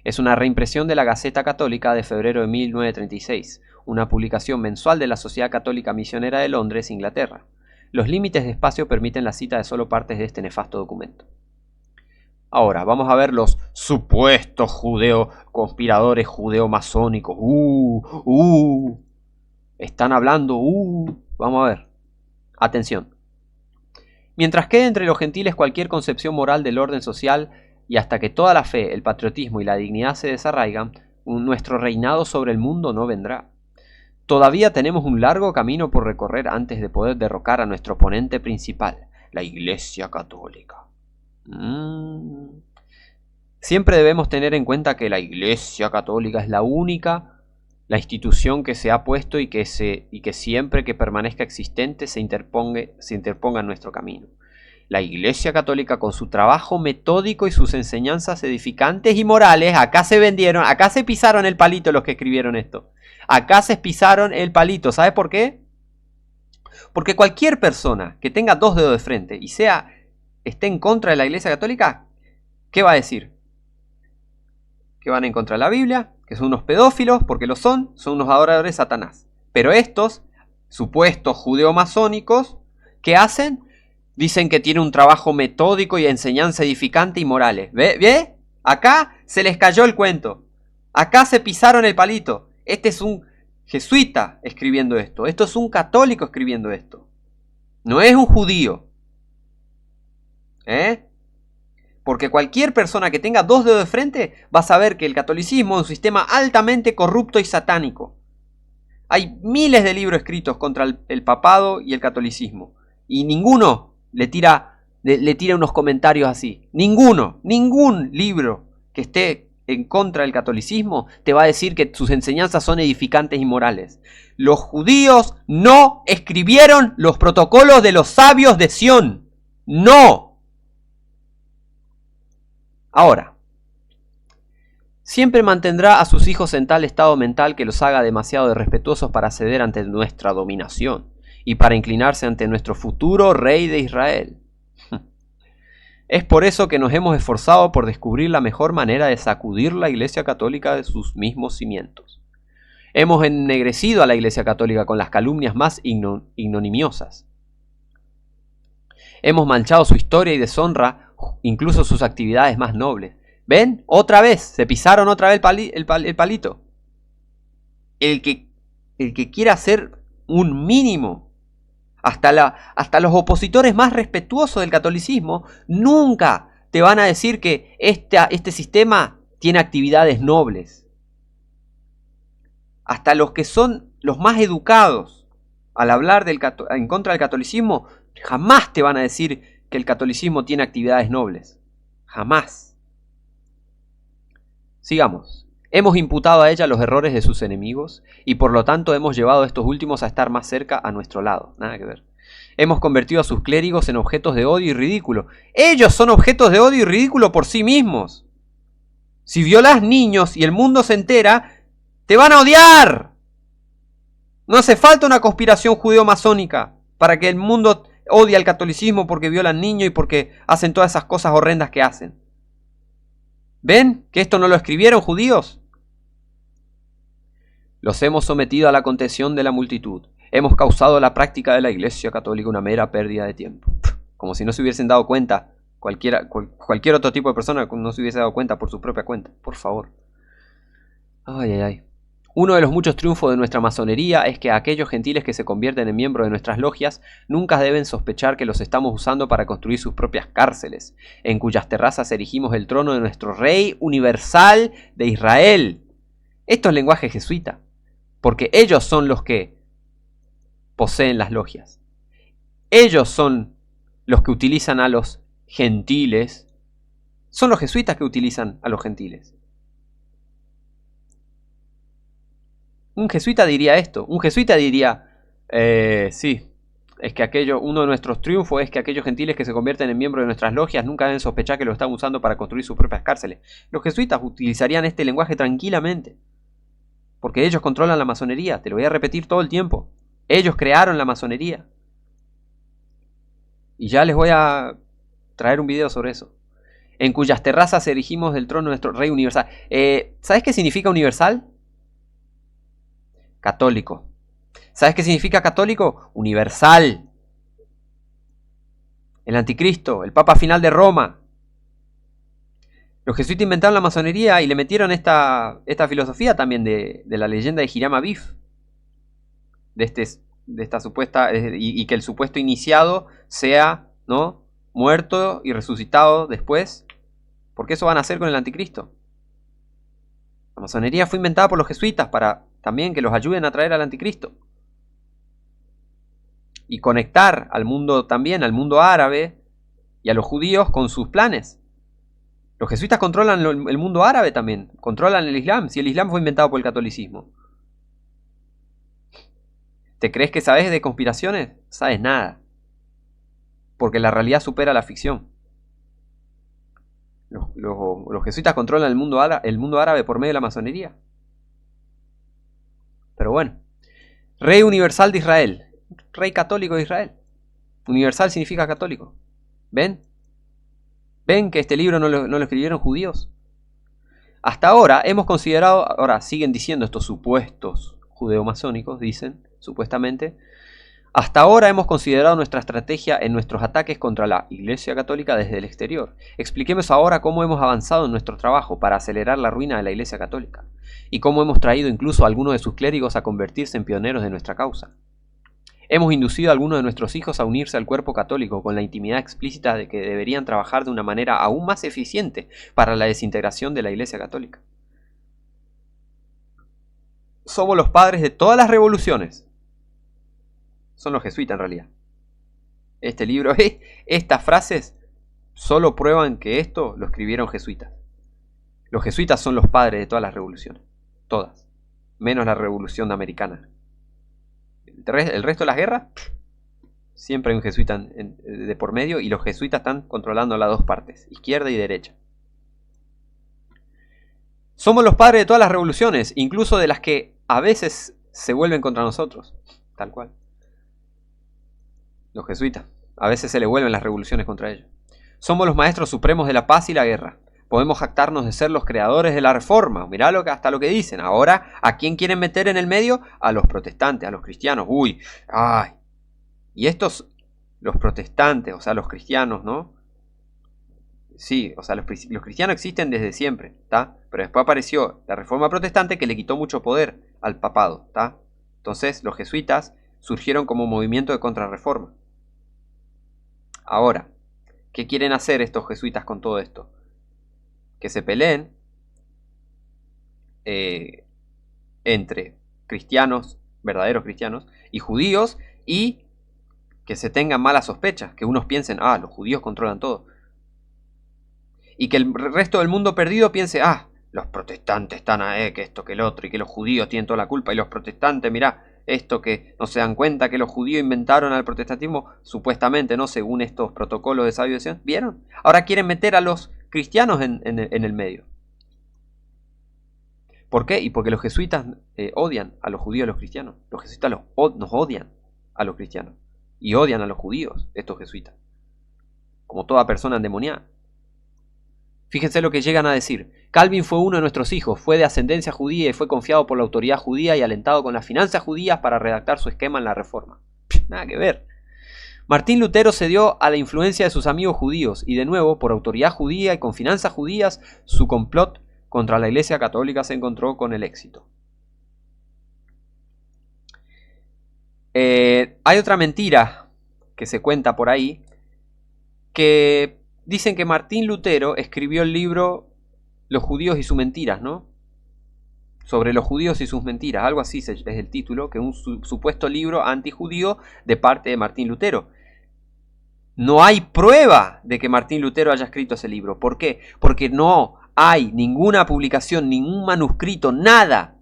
Es una reimpresión de la Gaceta Católica de febrero de 1936, una publicación mensual de la Sociedad Católica Misionera de Londres, Inglaterra. Los límites de espacio permiten la cita de solo partes de este nefasto documento. Ahora, vamos a ver los supuestos conspiradores judeo-masónicos. Están hablando. Vamos a ver. Atención. Mientras quede entre los gentiles cualquier concepción moral del orden social y hasta que toda la fe, el patriotismo y la dignidad se desarraigan, nuestro reinado sobre el mundo no vendrá. Todavía tenemos un largo camino por recorrer antes de poder derrocar a nuestro oponente principal, la Iglesia Católica. Siempre debemos tener en cuenta que la Iglesia Católica es la institución que se ha puesto y que siempre que permanezca existente se interponga en nuestro camino. La Iglesia Católica, con su trabajo metódico y sus enseñanzas edificantes y morales, acá se pisaron el palito los que escribieron esto. Acá se pisaron el palito. ¿Sabes por qué? Porque cualquier persona que tenga dos dedos de frente y esté en contra de la Iglesia Católica, ¿qué va a decir? Que van en contra de la Biblia, que son unos pedófilos, porque son unos adoradores de Satanás. Pero estos, supuestos judeo-masónicos, ¿qué hacen? Dicen que tiene un trabajo metódico y enseñanza edificante y morales. ¿Ve? Acá se les cayó el cuento. Acá se pisaron el palito. Este es un jesuita escribiendo esto. Esto es un católico escribiendo esto. No es un judío. Porque cualquier persona que tenga dos dedos de frente va a saber que el catolicismo es un sistema altamente corrupto y satánico. Hay miles de libros escritos contra el papado y el catolicismo. Y ninguno le tira unos comentarios así. Ningún libro que esté en contra del catolicismo te va a decir que sus enseñanzas son edificantes y morales. Los judíos no escribieron los protocolos de los sabios de Sion. ¡No! Ahora, siempre mantendrá a sus hijos en tal estado mental que los haga demasiado irrespetuosos para ceder ante nuestra dominación y para inclinarse ante nuestro futuro rey de Israel. Es por eso que nos hemos esforzado por descubrir la mejor manera de sacudir la Iglesia Católica de sus mismos cimientos. Hemos ennegrecido a la Iglesia Católica con las calumnias más ignominiosas. Hemos manchado su historia y deshonra, incluso sus actividades más nobles. ¿Ven? Otra vez, se pisaron otra vez el palito. El que quiera hacer un mínimo, hasta los opositores más respetuosos del catolicismo, nunca te van a decir que este sistema tiene actividades nobles. Hasta los que son los más educados al hablar en contra del catolicismo, jamás te van a decir que el catolicismo tiene actividades nobles. Jamás. Sigamos. Hemos imputado a ella los errores de sus enemigos y por lo tanto hemos llevado a estos últimos a estar más cerca a nuestro lado. Nada que ver. Hemos convertido a sus clérigos en objetos de odio y ridículo. Ellos son objetos de odio y ridículo por sí mismos. Si violas niños y el mundo se entera, te van a odiar. No hace falta una conspiración judeo-masónica para que el mundo odie al catolicismo porque violan niños y porque hacen todas esas cosas horrendas que hacen. ¿Ven que esto no lo escribieron judíos? Los hemos sometido a la contención de la multitud. Hemos causado a la práctica de la Iglesia Católica una mera pérdida de tiempo. Como si no se hubiesen dado cuenta, cualquier otro tipo de persona no se hubiese dado cuenta por su propia cuenta. Por favor. Ay. Uno de los muchos triunfos de nuestra masonería es que aquellos gentiles que se convierten en miembros de nuestras logias nunca deben sospechar que los estamos usando para construir sus propias cárceles, en cuyas terrazas erigimos el trono de nuestro Rey universal de Israel. Esto es lenguaje jesuita, porque ellos son los que poseen las logias. Ellos son los que utilizan a los gentiles. Son los jesuitas que utilizan a los gentiles. Un jesuita diría esto. Un jesuita diría, sí, es que uno de nuestros triunfos es que aquellos gentiles que se convierten en miembros de nuestras logias nunca deben sospechar que lo están usando para construir sus propias cárceles. Los jesuitas utilizarían este lenguaje tranquilamente, porque ellos controlan la masonería. Te lo voy a repetir todo el tiempo. Ellos crearon la masonería. Y ya les voy a traer un video sobre eso. En cuyas terrazas erigimos del trono nuestro Rey universal. ¿Sabes qué significa universal? Católico. ¿Sabes qué significa católico? Universal. El anticristo, el papa final de Roma. Los jesuitas inventaron la masonería y le metieron esta filosofía también de la leyenda de Hiram Abif. De esta supuesta, y que el supuesto iniciado sea, ¿no?, muerto y resucitado después, porque eso van a hacer con el anticristo. La masonería fue inventada por los jesuitas para también que los ayuden a traer al anticristo y conectar al mundo también, al mundo árabe y a los judíos con sus planes. Los jesuitas controlan el mundo árabe también, controlan el Islam, si el Islam fue inventado por el catolicismo. ¿Te crees que sabes de conspiraciones? Sabes nada. Porque la realidad supera la ficción. Los jesuitas controlan el mundo árabe por medio de la masonería. Pero bueno. Rey universal de Israel. Rey católico de Israel. Universal significa católico. ¿Ven? ¿Ven que este libro no lo escribieron judíos? Hasta ahora hemos considerado, ahora siguen diciendo estos supuestos judeomasónicos, dicen, supuestamente, hasta ahora hemos considerado nuestra estrategia en nuestros ataques contra la Iglesia Católica desde el exterior. Expliquemos ahora cómo hemos avanzado en nuestro trabajo para acelerar la ruina de la Iglesia Católica, y cómo hemos traído incluso a algunos de sus clérigos a convertirse en pioneros de nuestra causa. Hemos inducido a algunos de nuestros hijos a unirse al cuerpo católico con la intimidad explícita de que deberían trabajar de una manera aún más eficiente para la desintegración de la Iglesia Católica. Somos los padres de todas las revoluciones. Son los jesuitas en realidad. Este libro, estas frases solo prueban que esto lo escribieron jesuitas. Los jesuitas son los padres de todas las revoluciones. Todas. Menos la revolución americana. El resto de las guerras, siempre hay un jesuita de por medio, y los jesuitas están controlando las dos partes, izquierda y derecha. Somos los padres de todas las revoluciones, incluso de las que a veces se vuelven contra nosotros. Tal cual. Los jesuitas. A veces se le vuelven las revoluciones contra ellos. Somos los maestros supremos de la paz y la guerra. Podemos jactarnos de ser los creadores de la reforma. Mirá hasta lo que dicen. Ahora, ¿a quién quieren meter en el medio? A los protestantes, a los cristianos. Uy, ay. Y estos, los protestantes, o sea, los cristianos, ¿no? Sí, o sea, los cristianos existen desde siempre, ¿está? Pero después apareció la reforma protestante que le quitó mucho poder al papado, ¿está? Entonces, los jesuitas surgieron como movimiento de contrarreforma. Ahora, ¿qué quieren hacer estos jesuitas con todo esto? Que se peleen entre cristianos, verdaderos cristianos, y judíos, y que se tengan malas sospechas, que unos piensen, los judíos controlan todo, y que el resto del mundo perdido piense, los protestantes están que esto, que el otro, y que los judíos tienen toda la culpa, y los protestantes, mirá, esto, que no se dan cuenta que los judíos inventaron al protestantismo, supuestamente, ¿no?, según estos protocolos de sabio, ¿vieron? Ahora quieren meter a los cristianos en el medio. ¿Por qué? Y porque los jesuitas odian a los judíos y a los cristianos. Los jesuitas nos odian a los cristianos. Y odian a los judíos, estos jesuitas. Como toda persona endemoniada. Fíjense lo que llegan a decir. Calvin fue uno de nuestros hijos, fue de ascendencia judía y fue confiado por la autoridad judía y alentado con las finanzas judías para redactar su esquema en la reforma. Nada que ver. Martín Lutero cedió a la influencia de sus amigos judíos y de nuevo, por autoridad judía y con finanzas judías, su complot contra la Iglesia Católica se encontró con el éxito. Hay otra mentira que se cuenta por ahí, que dicen que Martín Lutero escribió el libro Los judíos y sus mentiras, ¿no? sobre los judíos y sus mentiras, algo así es el título, que es un supuesto libro antijudío de parte de Martín Lutero. No hay prueba de que Martín Lutero haya escrito ese libro. ¿Por qué? Porque no hay ninguna publicación, ningún manuscrito, nada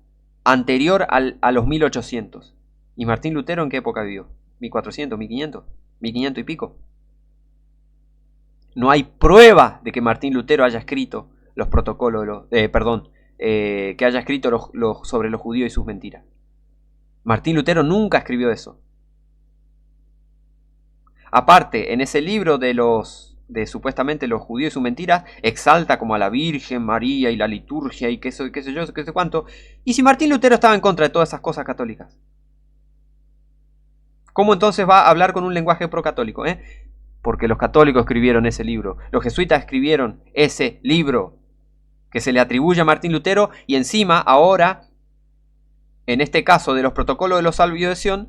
anterior a los 1800. ¿Y Martín Lutero en qué época vivió? ¿1400, 1500? ¿1500 y pico? No hay prueba de que Martín Lutero haya escrito los protocolos, que haya escrito sobre los judíos y sus mentiras. Martín Lutero nunca escribió eso. Aparte, en ese libro de supuestamente los judíos y sus mentiras, exalta como a la Virgen María y la liturgia y qué sé yo, qué sé cuánto. ¿Y si Martín Lutero estaba en contra de todas esas cosas católicas? ¿Cómo entonces va a hablar con un lenguaje procatólico? Porque los católicos escribieron ese libro. Los jesuitas escribieron ese libro que se le atribuye a Martín Lutero, y encima ahora, en este caso de los protocolos de los sabios de Sion,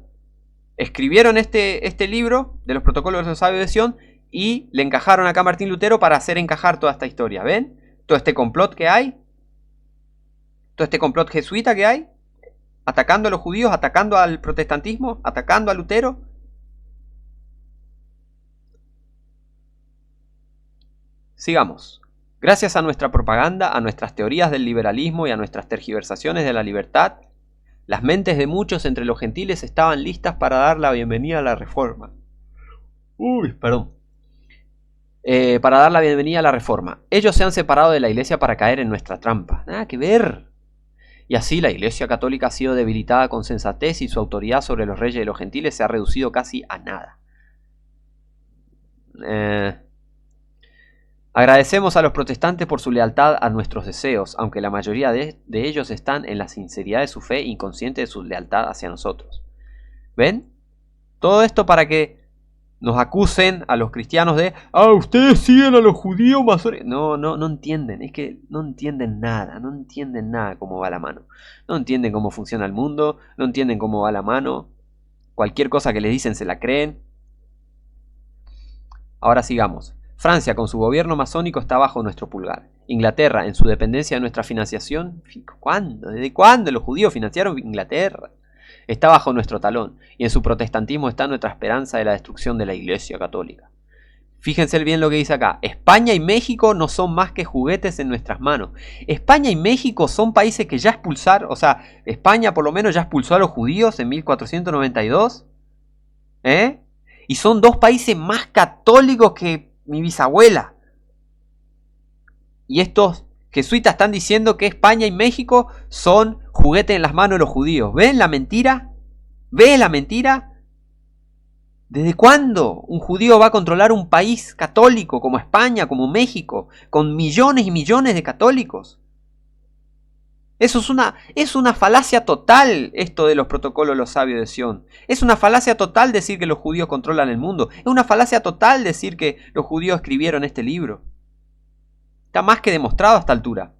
escribieron este libro de los protocolos de los sabios de Sion y le encajaron acá a Martín Lutero para hacer encajar toda esta historia. ¿Ven? Todo este complot que hay, todo este complot jesuita que hay, atacando a los judíos, atacando al protestantismo, atacando a Lutero. Sigamos. Gracias a nuestra propaganda, a nuestras teorías del liberalismo y a nuestras tergiversaciones de la libertad, las mentes de muchos entre los gentiles estaban listas para dar la bienvenida a la reforma. Para dar la bienvenida a la reforma. Ellos se han separado de la iglesia para caer en nuestra trampa. Nada que ver. Y así la iglesia católica ha sido debilitada con sensatez y su autoridad sobre los reyes de los gentiles se ha reducido casi a nada. Agradecemos a los protestantes por su lealtad a nuestros deseos, aunque la mayoría de ellos están en la sinceridad de su fe, inconsciente de su lealtad hacia nosotros. ¿Ven? Todo esto para que nos acusen a los cristianos de ustedes siguen a los judíos masones. No entienden, es que no entienden nada cómo va la mano. No entienden cómo funciona el mundo, no entienden cómo va la mano. Cualquier cosa que les dicen se la creen. Ahora sigamos. Francia con su gobierno masónico está bajo nuestro pulgar. Inglaterra en su dependencia de nuestra financiación. ¿Cuándo? ¿Desde cuándo los judíos financiaron Inglaterra? Está bajo nuestro talón, y en su protestantismo está nuestra esperanza de la destrucción de la Iglesia Católica. Fíjense bien lo que dice acá. España y México no son más que juguetes en nuestras manos. España y México son países que ya expulsaron, o sea, España por lo menos ya expulsó a los judíos en 1492. Y son dos países más católicos que mi bisabuela. Y estos jesuitas están diciendo que España y México son juguetes en las manos de los judíos. ¿Ven la mentira? ¿Ven la mentira? ¿Desde cuándo un judío va a controlar un país católico como España, como México, con millones y millones de católicos? Eso es una falacia total, esto de los protocolos de los sabios de Sion. Es una falacia total decir que los judíos controlan el mundo. Es una falacia total decir que los judíos escribieron este libro. Está más que demostrado a esta altura.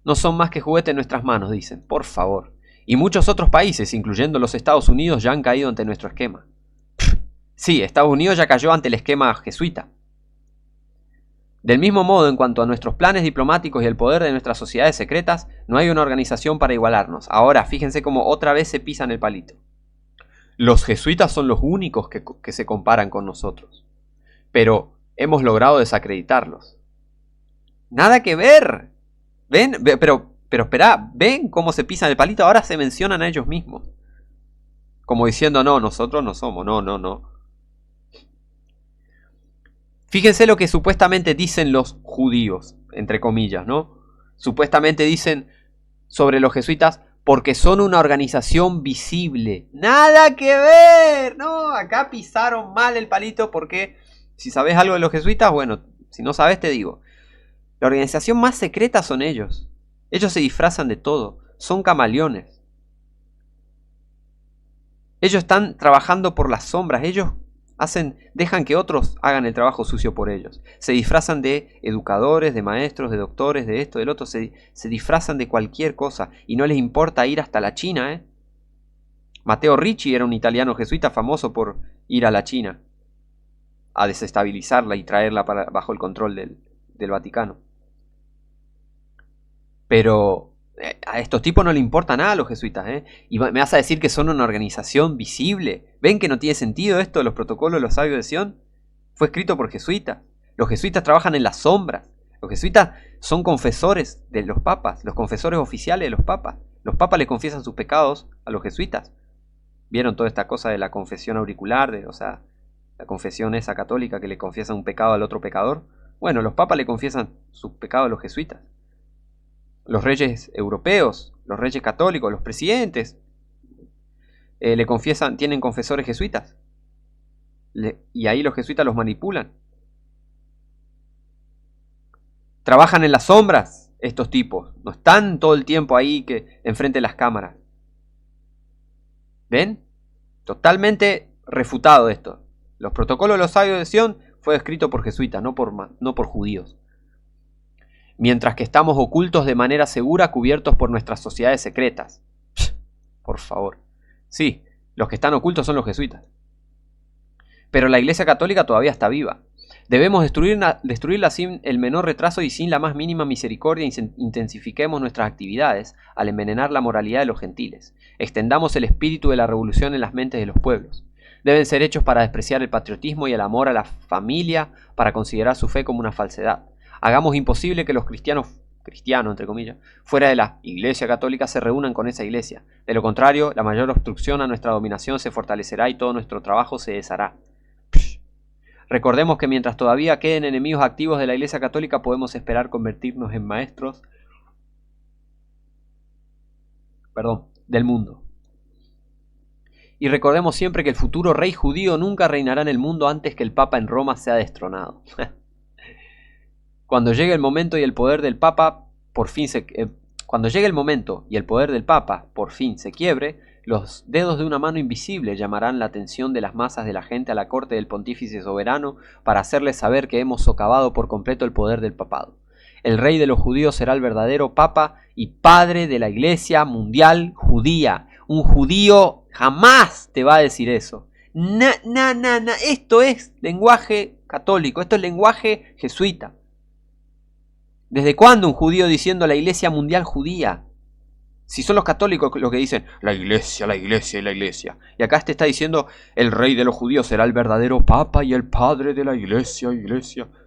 No son más que juguetes en nuestras manos, dicen. Por favor. Y muchos otros países, incluyendo los Estados Unidos, ya han caído ante nuestro esquema. Sí, Estados Unidos ya cayó ante el esquema jesuita. Del mismo modo, en cuanto a nuestros planes diplomáticos y el poder de nuestras sociedades secretas, no hay una organización para igualarnos. Ahora, fíjense cómo otra vez se pisan el palito. Los jesuitas son los únicos que se comparan con nosotros. Pero hemos logrado desacreditarlos. ¡Nada que ver! ¿Ven? Pero espera, ¿ven cómo se pisan el palito? Ahora se mencionan a ellos mismos. Como diciendo, no, nosotros no somos, no. Fíjense lo que supuestamente dicen los judíos, entre comillas, ¿no? Supuestamente dicen sobre los jesuitas, porque son una organización visible. ¡Nada que ver! No, acá pisaron mal el palito porque, si sabes algo de los jesuitas, bueno, si no sabes te digo. La organización más secreta son ellos. Ellos se disfrazan de todo, son camaleones. Ellos están trabajando por las sombras, ellos dejan que otros hagan el trabajo sucio por ellos. Se disfrazan de educadores, de maestros, de doctores, de esto, del otro. Se disfrazan de cualquier cosa y no les importa ir hasta la China. Matteo Ricci era un italiano jesuita famoso por ir a la China a desestabilizarla y traerla bajo el control del Vaticano. Pero a estos tipos no le importa nada a los jesuitas, ¿eh? Y me vas a decir que son una organización visible. ¿Ven que no tiene sentido esto de los protocolos de los sabios de Sion? Fue escrito por jesuitas. Los jesuitas trabajan en las sombras. Los jesuitas son confesores de los papas, los confesores oficiales de los papas. Los papas le confiesan sus pecados a los jesuitas. ¿Vieron toda esta cosa de la confesión auricular? O sea, la confesión esa católica que le confiesa un pecado al otro pecador. Bueno, los papas le confiesan sus pecados a los jesuitas. Los reyes europeos, los reyes católicos, los presidentes, le confiesan, tienen confesores jesuitas. Y ahí los jesuitas los manipulan. Trabajan en las sombras estos tipos. No están todo el tiempo ahí que enfrente de las cámaras. ¿Ven? Totalmente refutado esto. Los protocolos de los sabios de Sion fue escrito por jesuitas, no por judíos. Mientras que estamos ocultos de manera segura, cubiertos por nuestras sociedades secretas. Por favor. Sí, los que están ocultos son los jesuitas. Pero la Iglesia Católica todavía está viva. Debemos destruirla sin el menor retraso y sin la más mínima misericordia. Intensifiquemos nuestras actividades al envenenar la moralidad de los gentiles. Extendamos el espíritu de la revolución en las mentes de los pueblos. Deben ser hechos para despreciar el patriotismo y el amor a la familia, para considerar su fe como una falsedad. Hagamos imposible que los cristianos, entre comillas, fuera de la Iglesia Católica se reúnan con esa iglesia. De lo contrario, la mayor obstrucción a nuestra dominación se fortalecerá y todo nuestro trabajo se deshará. Recordemos que mientras todavía queden enemigos activos de la Iglesia Católica, podemos esperar convertirnos en maestros del mundo. Y recordemos siempre que el futuro rey judío nunca reinará en el mundo antes que el Papa en Roma sea destronado. Cuando llegue el momento y el poder del Papa por fin se quiebre, los dedos de una mano invisible llamarán la atención de las masas de la gente a la corte del pontífice soberano para hacerles saber que hemos socavado por completo el poder del papado. El rey de los judíos será el verdadero papa y padre de la Iglesia mundial judía. Un judío jamás te va a decir eso. Esto es lenguaje católico, esto es lenguaje jesuita. ¿Desde cuándo un judío diciendo la Iglesia mundial judía? Si son los católicos los que dicen la iglesia y la iglesia. Y acá te está diciendo el rey de los judíos será el verdadero papa y el padre de la iglesia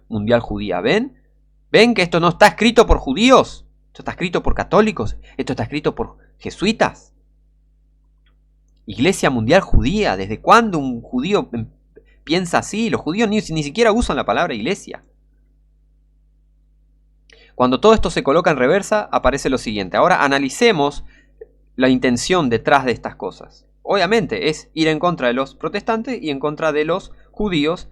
mundial judía. ¿Ven? ¿Ven que esto no está escrito por judíos? Esto está escrito por católicos. Esto está escrito por jesuitas. Iglesia mundial judía. ¿Desde cuándo un judío piensa así? Los judíos ni siquiera usan la palabra iglesia. Cuando todo esto se coloca en reversa, aparece lo siguiente. Ahora analicemos la intención detrás de estas cosas. Obviamente es ir en contra de los protestantes y en contra de los judíos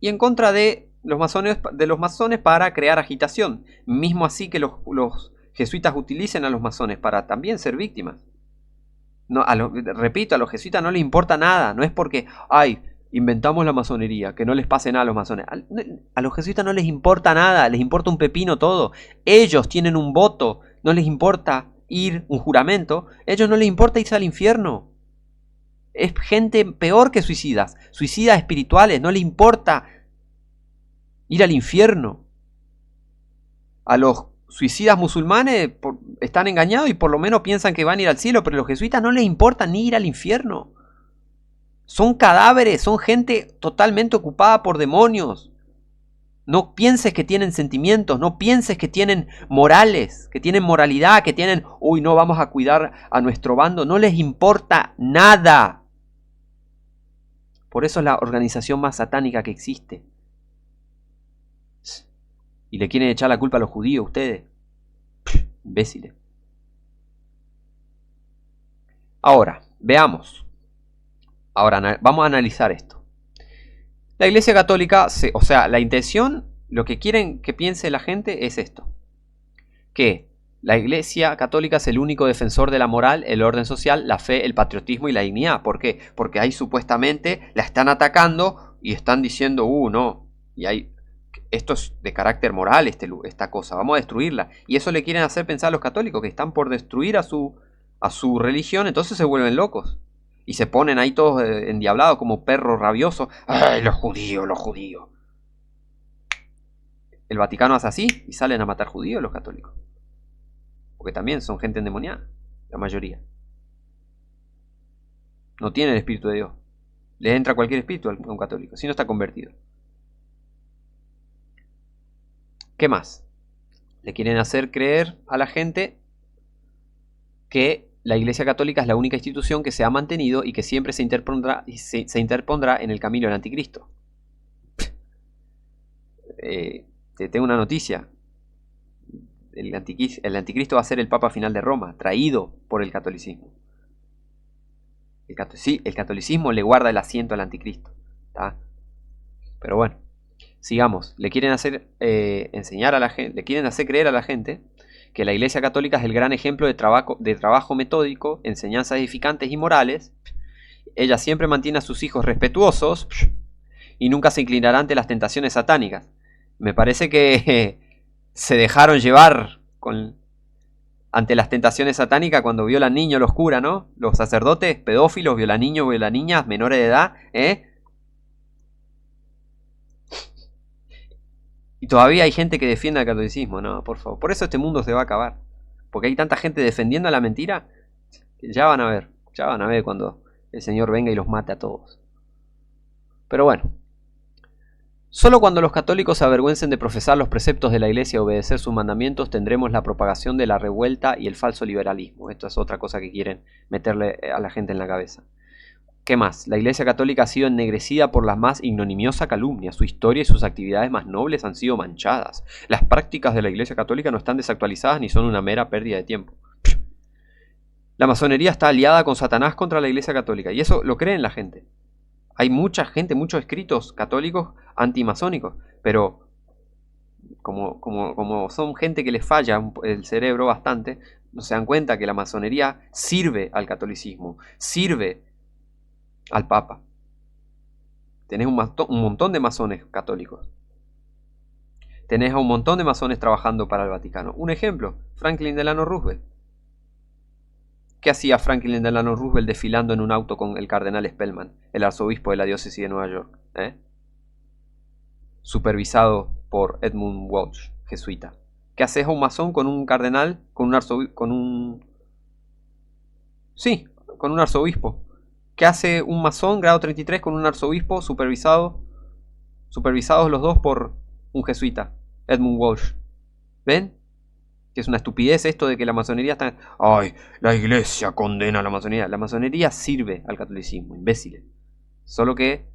y en contra de los masones para crear agitación. Mismo así que los jesuitas utilicen a los masones para también ser víctimas. Repito, a los jesuitas no les importa nada. No es porque, inventamos la masonería, que no les pase nada a los masones. A los jesuitas no les importa nada, les importa un pepino todo. Ellos tienen un voto, no les importa un juramento, ellos no les importa irse al infierno. Es gente peor que suicidas espirituales, no les importa ir al infierno. A los suicidas musulmanes están engañados y por lo menos piensan que van a ir al cielo, pero a los jesuitas no les importa ni ir al infierno. Son cadáveres, son gente totalmente ocupada por demonios. No pienses que tienen sentimientos, no pienses que tienen morales, que tienen moralidad, que tienen, no vamos a cuidar a nuestro bando. No les importa nada. Por eso es la organización más satánica que existe. Y le quieren echar la culpa a los judíos, ustedes. Imbéciles. Ahora, veamos. Ahora vamos a analizar esto. La Iglesia Católica, la intención, lo que quieren que piense la gente es esto. Que la Iglesia Católica es el único defensor de la moral, el orden social, la fe, el patriotismo y la dignidad. ¿Por qué? Porque ahí supuestamente la están atacando y están diciendo, no. Y esto es de carácter moral, esta cosa, vamos a destruirla. Y eso le quieren hacer pensar a los católicos, que están por destruir a su religión, entonces se vuelven locos. Y se ponen ahí todos endiablados como perros rabiosos. ¡Ay, los judíos, los judíos! El Vaticano hace así y salen a matar judíos los católicos. porque también son gente endemoniada, la mayoría. No tiene el Espíritu de Dios. Le entra cualquier espíritu a un católico, si no está convertido. ¿Qué más? Le quieren hacer creer a la gente que la Iglesia Católica es la única institución que se ha mantenido y que siempre se interpondrá en el camino del anticristo. Te tengo una noticia. El anticristo va a ser el Papa final de Roma, traído por el catolicismo. El catolicismo le guarda el asiento al anticristo, ¿tá? Pero bueno, sigamos. Le quieren hacer enseñar a la gente, le quieren hacer creer a la gente que la Iglesia Católica es el gran ejemplo de trabajo metódico, enseñanzas edificantes y morales. Ella siempre mantiene a sus hijos respetuosos y nunca se inclinará ante las tentaciones satánicas. Me parece que se dejaron llevar ante las tentaciones satánicas cuando violan niños los curas, ¿no? Los sacerdotes, pedófilos, violan niños, violan niñas, menores de edad, Y todavía hay gente que defiende al catolicismo, no, por favor. Por eso este mundo se va a acabar. Porque hay tanta gente defendiendo la mentira, que ya van a ver cuando el Señor venga y los mate a todos. Pero bueno. Solo cuando los católicos se avergüencen de profesar los preceptos de la Iglesia y obedecer sus mandamientos tendremos la propagación de la revuelta y el falso liberalismo. Esto es otra cosa que quieren meterle a la gente en la cabeza. ¿Qué más? La Iglesia Católica ha sido ennegrecida por la más ignominiosa calumnia. Su historia y sus actividades más nobles han sido manchadas. Las prácticas de la Iglesia Católica no están desactualizadas ni son una mera pérdida de tiempo. La masonería está aliada con Satanás contra la Iglesia Católica y eso lo creen la gente. Hay mucha gente, muchos escritos católicos antimasónicos, pero como son gente que les falla el cerebro bastante, no se dan cuenta que la masonería sirve al catolicismo, sirve al Papa. Tenés un montón de masones católicos. Tenés a un montón de masones trabajando para el Vaticano. Un ejemplo, Franklin Delano Roosevelt. ¿Qué hacía Franklin Delano Roosevelt desfilando en un auto con el cardenal Spellman, el arzobispo de la diócesis de Nueva York? Supervisado por Edmund Walsh, jesuita. ¿Qué haces a un masón con un cardenal, con un arzobispo, con un arzobispo? ¿Qué hace un masón grado 33 con un arzobispo supervisados los dos por un jesuita, Edmund Walsh? ¿Ven? Que es una estupidez esto de que la masonería está... ¡Ay! La Iglesia condena a la masonería. La masonería sirve al catolicismo, imbéciles. Solo que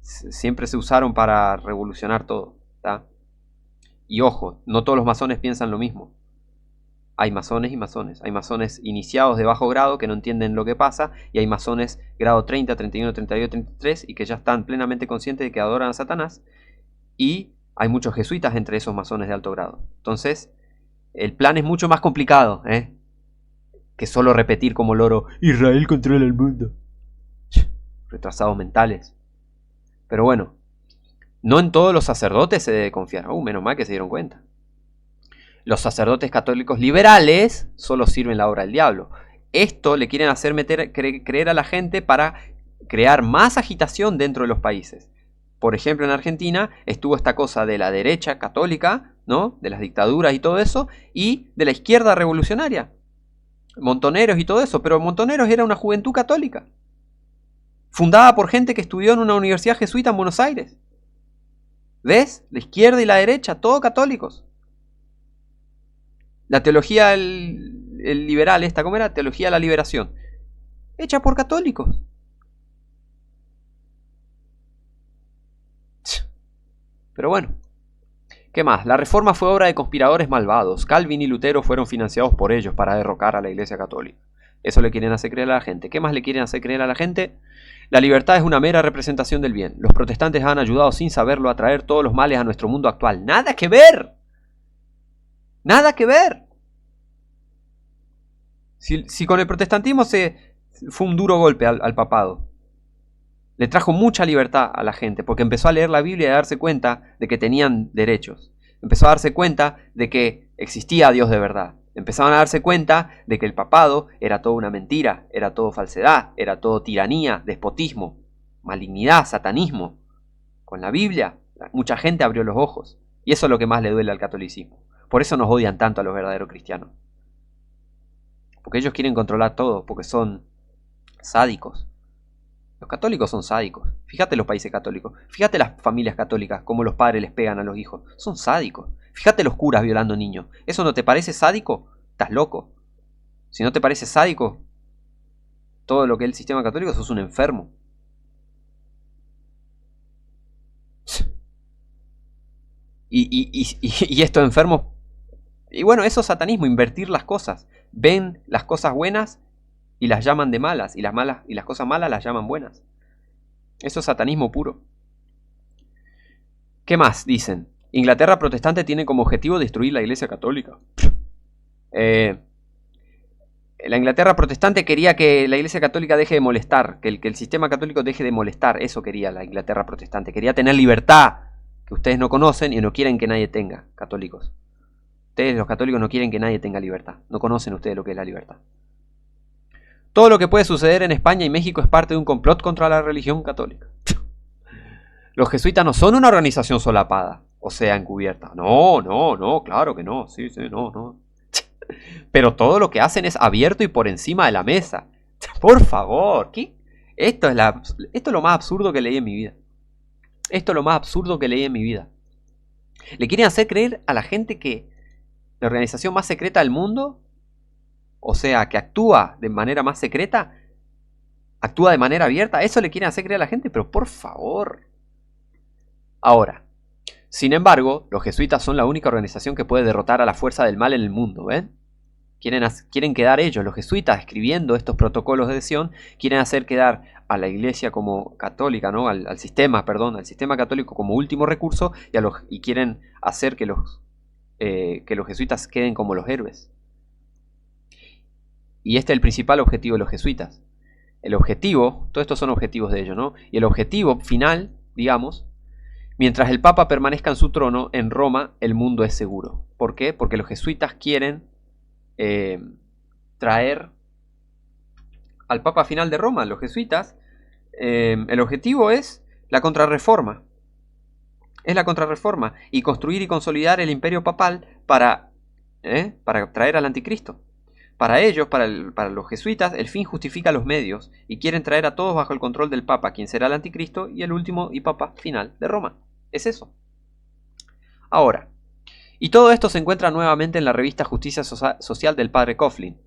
siempre se usaron para revolucionar todo, ¿tá? Y ojo, no todos los masones piensan lo mismo. Hay masones y masones. Hay masones iniciados de bajo grado que no entienden lo que pasa. Y hay masones grado 30, 31, 32, 33 y que ya están plenamente conscientes de que adoran a Satanás. Y hay muchos jesuitas entre esos masones de alto grado. Entonces... el plan es mucho más complicado, que solo repetir como loro: Israel controla el mundo. Retrasados mentales. Pero bueno, no en todos los sacerdotes se debe confiar. Menos mal que se dieron cuenta. Los sacerdotes católicos liberales solo sirven la obra del diablo. Esto le quieren hacer creer a la gente para crear más agitación dentro de los países. Por ejemplo, en Argentina estuvo esta cosa de la derecha católica, ¿no? De las dictaduras y todo eso, y de la izquierda revolucionaria. Montoneros y todo eso, pero Montoneros era una juventud católica, fundada por gente que estudió en una universidad jesuita en Buenos Aires. ¿Ves? La izquierda y la derecha, todos católicos. La teología el liberal, ¿cómo era? Teología de la liberación, hecha por católicos. Pero bueno, ¿qué más? La reforma fue obra de conspiradores malvados. Calvin y Lutero fueron financiados por ellos para derrocar a la Iglesia Católica. Eso le quieren hacer creer a la gente. ¿Qué más le quieren hacer creer a la gente? La libertad es una mera representación del bien. Los protestantes han ayudado sin saberlo a traer todos los males a nuestro mundo actual. ¡Nada que ver! ¡Nada que ver! Si con el protestantismo fue un duro golpe al papado. Le trajo mucha libertad a la gente porque empezó a leer la Biblia y a darse cuenta de que tenían derechos. Empezó a darse cuenta de que existía Dios de verdad. Empezaron a darse cuenta de que el papado era toda una mentira, era todo falsedad, era todo tiranía, despotismo, malignidad, satanismo. Con la Biblia, mucha gente abrió los ojos. Y eso es lo que más le duele al catolicismo. Por eso nos odian tanto a los verdaderos cristianos. Porque ellos quieren controlar todo, porque son sádicos. Los católicos son sádicos. Fíjate los países católicos. Fíjate las familias católicas, cómo los padres les pegan a los hijos. Son sádicos. Fíjate los curas violando niños. ¿Eso no te parece sádico? Estás loco. Si no te parece sádico, todo lo que es el sistema católico, sos un enfermo. Y estos enfermos... Y bueno, eso es satanismo, invertir las cosas. Ven las cosas buenas y las llaman de malas, y las cosas malas las llaman buenas. Eso es satanismo puro. ¿Qué más dicen? Inglaterra protestante tiene como objetivo destruir la Iglesia católica. La Inglaterra protestante quería que la Iglesia católica deje de molestar, que el sistema católico deje de molestar. Eso quería la Inglaterra protestante. Quería tener libertad, que ustedes no conocen y no quieren que nadie tenga, católicos. Ustedes, los católicos, no quieren que nadie tenga libertad. No conocen ustedes lo que es la libertad. Todo lo que puede suceder en España y México es parte de un complot contra la religión católica. Los jesuitas no son una organización solapada, o sea, encubierta. No, claro que no. Sí, no. Pero todo lo que hacen es abierto y por encima de la mesa. Por favor, ¿qué? Esto es lo más absurdo que leí en mi vida. Esto es lo más absurdo que leí en mi vida. Le quieren hacer creer a la gente que la organización más secreta del mundo, o sea, que actúa de manera más secreta, actúa de manera abierta. Eso le quieren hacer creer a la gente, pero por favor. Ahora, sin embargo, los jesuitas son la única organización que puede derrotar a la fuerza del mal en el mundo, ¿ven? Quieren quedar ellos, los jesuitas, escribiendo estos protocolos de adhesión, quieren hacer quedar a la iglesia como católica, ¿no? al sistema católico como último recurso, y quieren hacer que los jesuitas queden como los héroes. Y este es el principal objetivo de los jesuitas. El objetivo, todos estos son objetivos de ellos, ¿no? Y el objetivo final, digamos, mientras el Papa permanezca en su trono, en Roma el mundo es seguro. ¿Por qué? Porque los jesuitas quieren traer al Papa final de Roma. Los jesuitas, el objetivo es la contrarreforma. Es la contrarreforma. Y construir y consolidar el imperio papal para traer al anticristo. Para ellos, para los jesuitas, el fin justifica los medios y quieren traer a todos bajo el control del Papa, quien será el anticristo y el último y Papa final de Roma. Es eso. Ahora, y todo esto se encuentra nuevamente en la revista Justicia Social del padre Coughlin.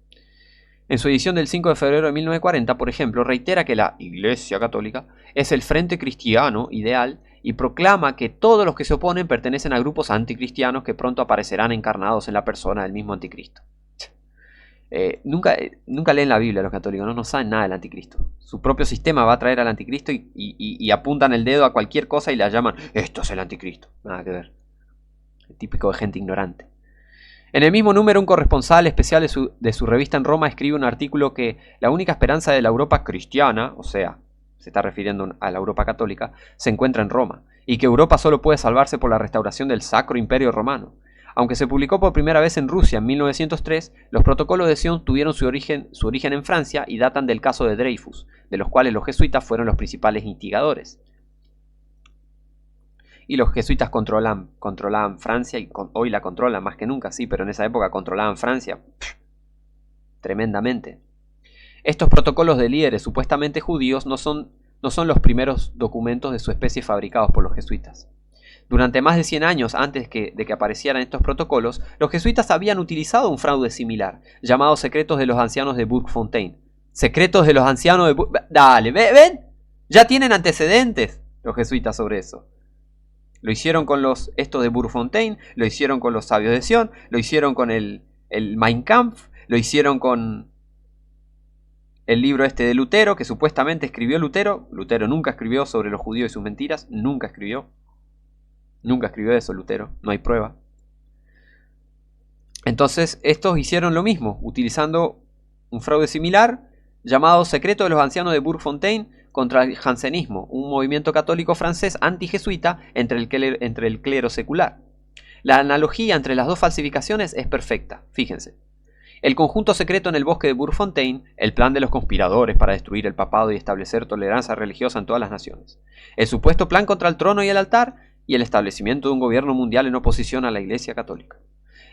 En su edición del 5 de febrero de 1940, por ejemplo, reitera que la Iglesia Católica es el frente cristiano ideal y proclama que todos los que se oponen pertenecen a grupos anticristianos que pronto aparecerán encarnados en la persona del mismo anticristo. Nunca leen la Biblia los católicos, no saben nada del anticristo. Su propio sistema va a traer al anticristo y apuntan el dedo a cualquier cosa y la llaman, esto es el anticristo. Nada que ver. El típico de gente ignorante. En el mismo número, un corresponsal especial de su revista en Roma escribe un artículo que la única esperanza de la Europa cristiana, o sea, se está refiriendo a la Europa católica, se encuentra en Roma, y que Europa solo puede salvarse por la restauración del Sacro Imperio Romano. Aunque se publicó por primera vez en Rusia en 1903, los protocolos de adhesión tuvieron su origen en Francia y datan del caso de Dreyfus, de los cuales los jesuitas fueron los principales instigadores. Y los jesuitas controlaban Francia, y hoy la controlan más que nunca, sí, pero en esa época controlaban Francia tremendamente. Estos protocolos de líderes supuestamente judíos no son los primeros documentos de su especie fabricados por los jesuitas. Durante más de 100 años antes de que aparecieran estos protocolos, los jesuitas habían utilizado un fraude similar, llamado Secretos de los Ancianos de Bourg-Fontaine. Secretos de los Ancianos de Bourg... Dale, ¿ven? Ya tienen antecedentes los jesuitas sobre eso. Lo hicieron con estos de Bourg-Fontaine, lo hicieron con los Sabios de Sion, lo hicieron con el Mein Kampf, lo hicieron con el libro este de Lutero, que supuestamente escribió Lutero. Lutero nunca escribió sobre los judíos y sus mentiras, nunca escribió eso Lutero, no hay prueba. Entonces estos hicieron lo mismo, utilizando un fraude similar llamado Secreto de los Ancianos de Bourg-Fontaine contra el jansenismo, un movimiento católico francés antijesuita entre el clero secular. La analogía entre las dos falsificaciones es perfecta, fíjense. El conjunto secreto en el bosque de Bourg-Fontaine, el plan de los conspiradores para destruir el papado y establecer tolerancia religiosa en todas las naciones. El supuesto plan contra el trono y el altar, y el establecimiento de un gobierno mundial en oposición a la Iglesia Católica.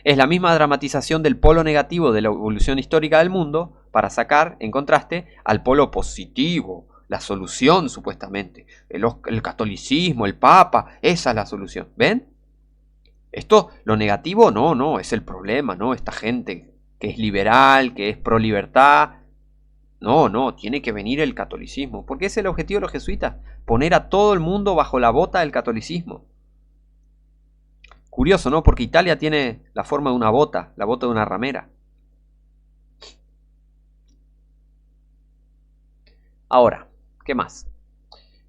Es la misma dramatización del polo negativo de la evolución histórica del mundo para sacar, en contraste, al polo positivo, la solución supuestamente. El catolicismo, el papa, esa es la solución. ¿Ven? Esto, lo negativo, no, es el problema, ¿no? Esta gente que es liberal, que es pro libertad. No, tiene que venir el catolicismo. Porque ese es el objetivo de los jesuitas, poner a todo el mundo bajo la bota del catolicismo. Curioso, ¿no? Porque Italia tiene la forma de una bota, la bota de una ramera. Ahora, ¿qué más?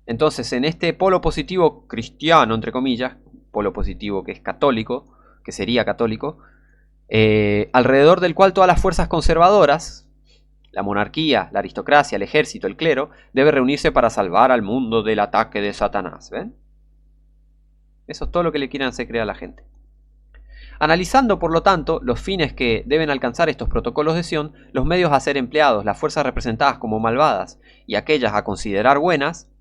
Entonces, en este polo positivo cristiano, entre comillas, polo positivo que es católico, que sería católico, alrededor del cual todas las fuerzas conservadoras, la monarquía, la aristocracia, el ejército, el clero, debe reunirse para salvar al mundo del ataque de Satanás. ¿Ven? Eso es todo lo que le quieren hacer creer a la gente. Analizando, por lo tanto, los fines que deben alcanzar estos protocolos de Sion, los medios a ser empleados, las fuerzas representadas como malvadas y aquellas a considerar buenas,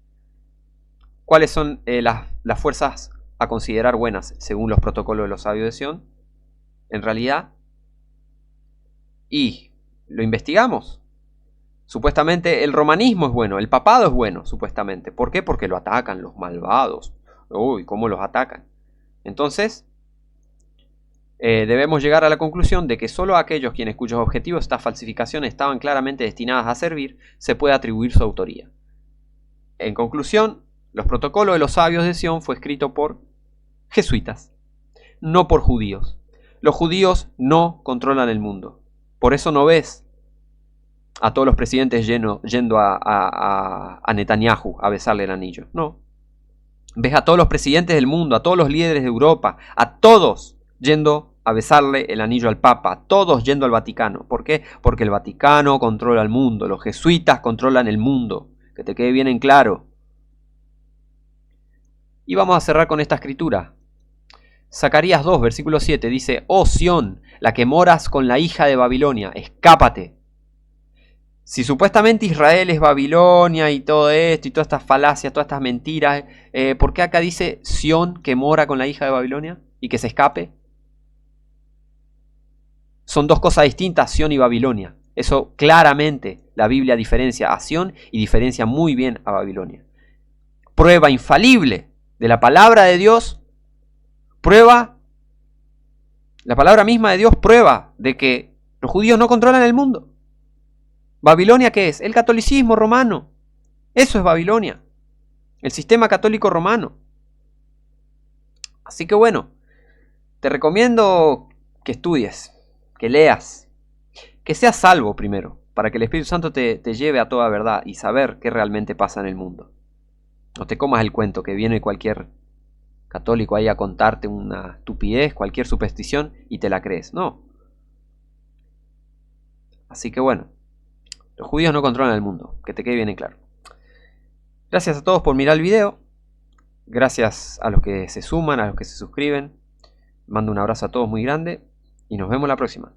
¿cuáles son las fuerzas a considerar buenas según los protocolos de los sabios de Sion? En realidad, y lo investigamos. Supuestamente el romanismo es bueno, el papado es bueno, supuestamente. ¿Por qué? Porque lo atacan los malvados. Uy, ¿cómo los atacan? Entonces, debemos llegar a la conclusión de que solo a aquellos cuyos objetivos estas falsificaciones estaban claramente destinadas a servir, se puede atribuir su autoría. En conclusión, los protocolos de los sabios de Sion fue escrito por jesuitas, no por judíos. Los judíos no controlan el mundo. Por eso no ves a todos los presidentes yendo a Netanyahu a besarle el anillo. No. Ves a todos los presidentes del mundo, a todos los líderes de Europa, a todos yendo a besarle el anillo al Papa, a todos yendo al Vaticano. ¿Por qué? Porque el Vaticano controla el mundo, los jesuitas controlan el mundo. Que te quede bien en claro. Y vamos a cerrar con esta escritura. Zacarías 2, versículo 7 dice: Oh Sión, la que moras con la hija de Babilonia, escápate. Si supuestamente Israel es Babilonia y todo esto y todas estas falacias, todas estas mentiras, ¿por qué acá dice Sión que mora con la hija de Babilonia y que se escape? Son dos cosas distintas, Sión y Babilonia. Eso claramente la Biblia diferencia a Sión y diferencia muy bien a Babilonia. Prueba infalible de la palabra de Dios, la palabra misma de Dios prueba de que los judíos no controlan el mundo. ¿Babilonia qué es? El catolicismo romano. Eso es Babilonia. El sistema católico romano. Así que bueno, te recomiendo que estudies, que leas, que seas salvo primero, para que el Espíritu Santo te lleve a toda verdad y saber qué realmente pasa en el mundo. No te comas el cuento que viene cualquier católico ahí a contarte una estupidez, cualquier superstición y te la crees. No. Así que bueno, los judíos no controlan el mundo, que te quede bien en claro. Gracias a todos por mirar el video. Gracias a los que se suman, a los que se suscriben. Mando un abrazo a todos muy grande y nos vemos la próxima.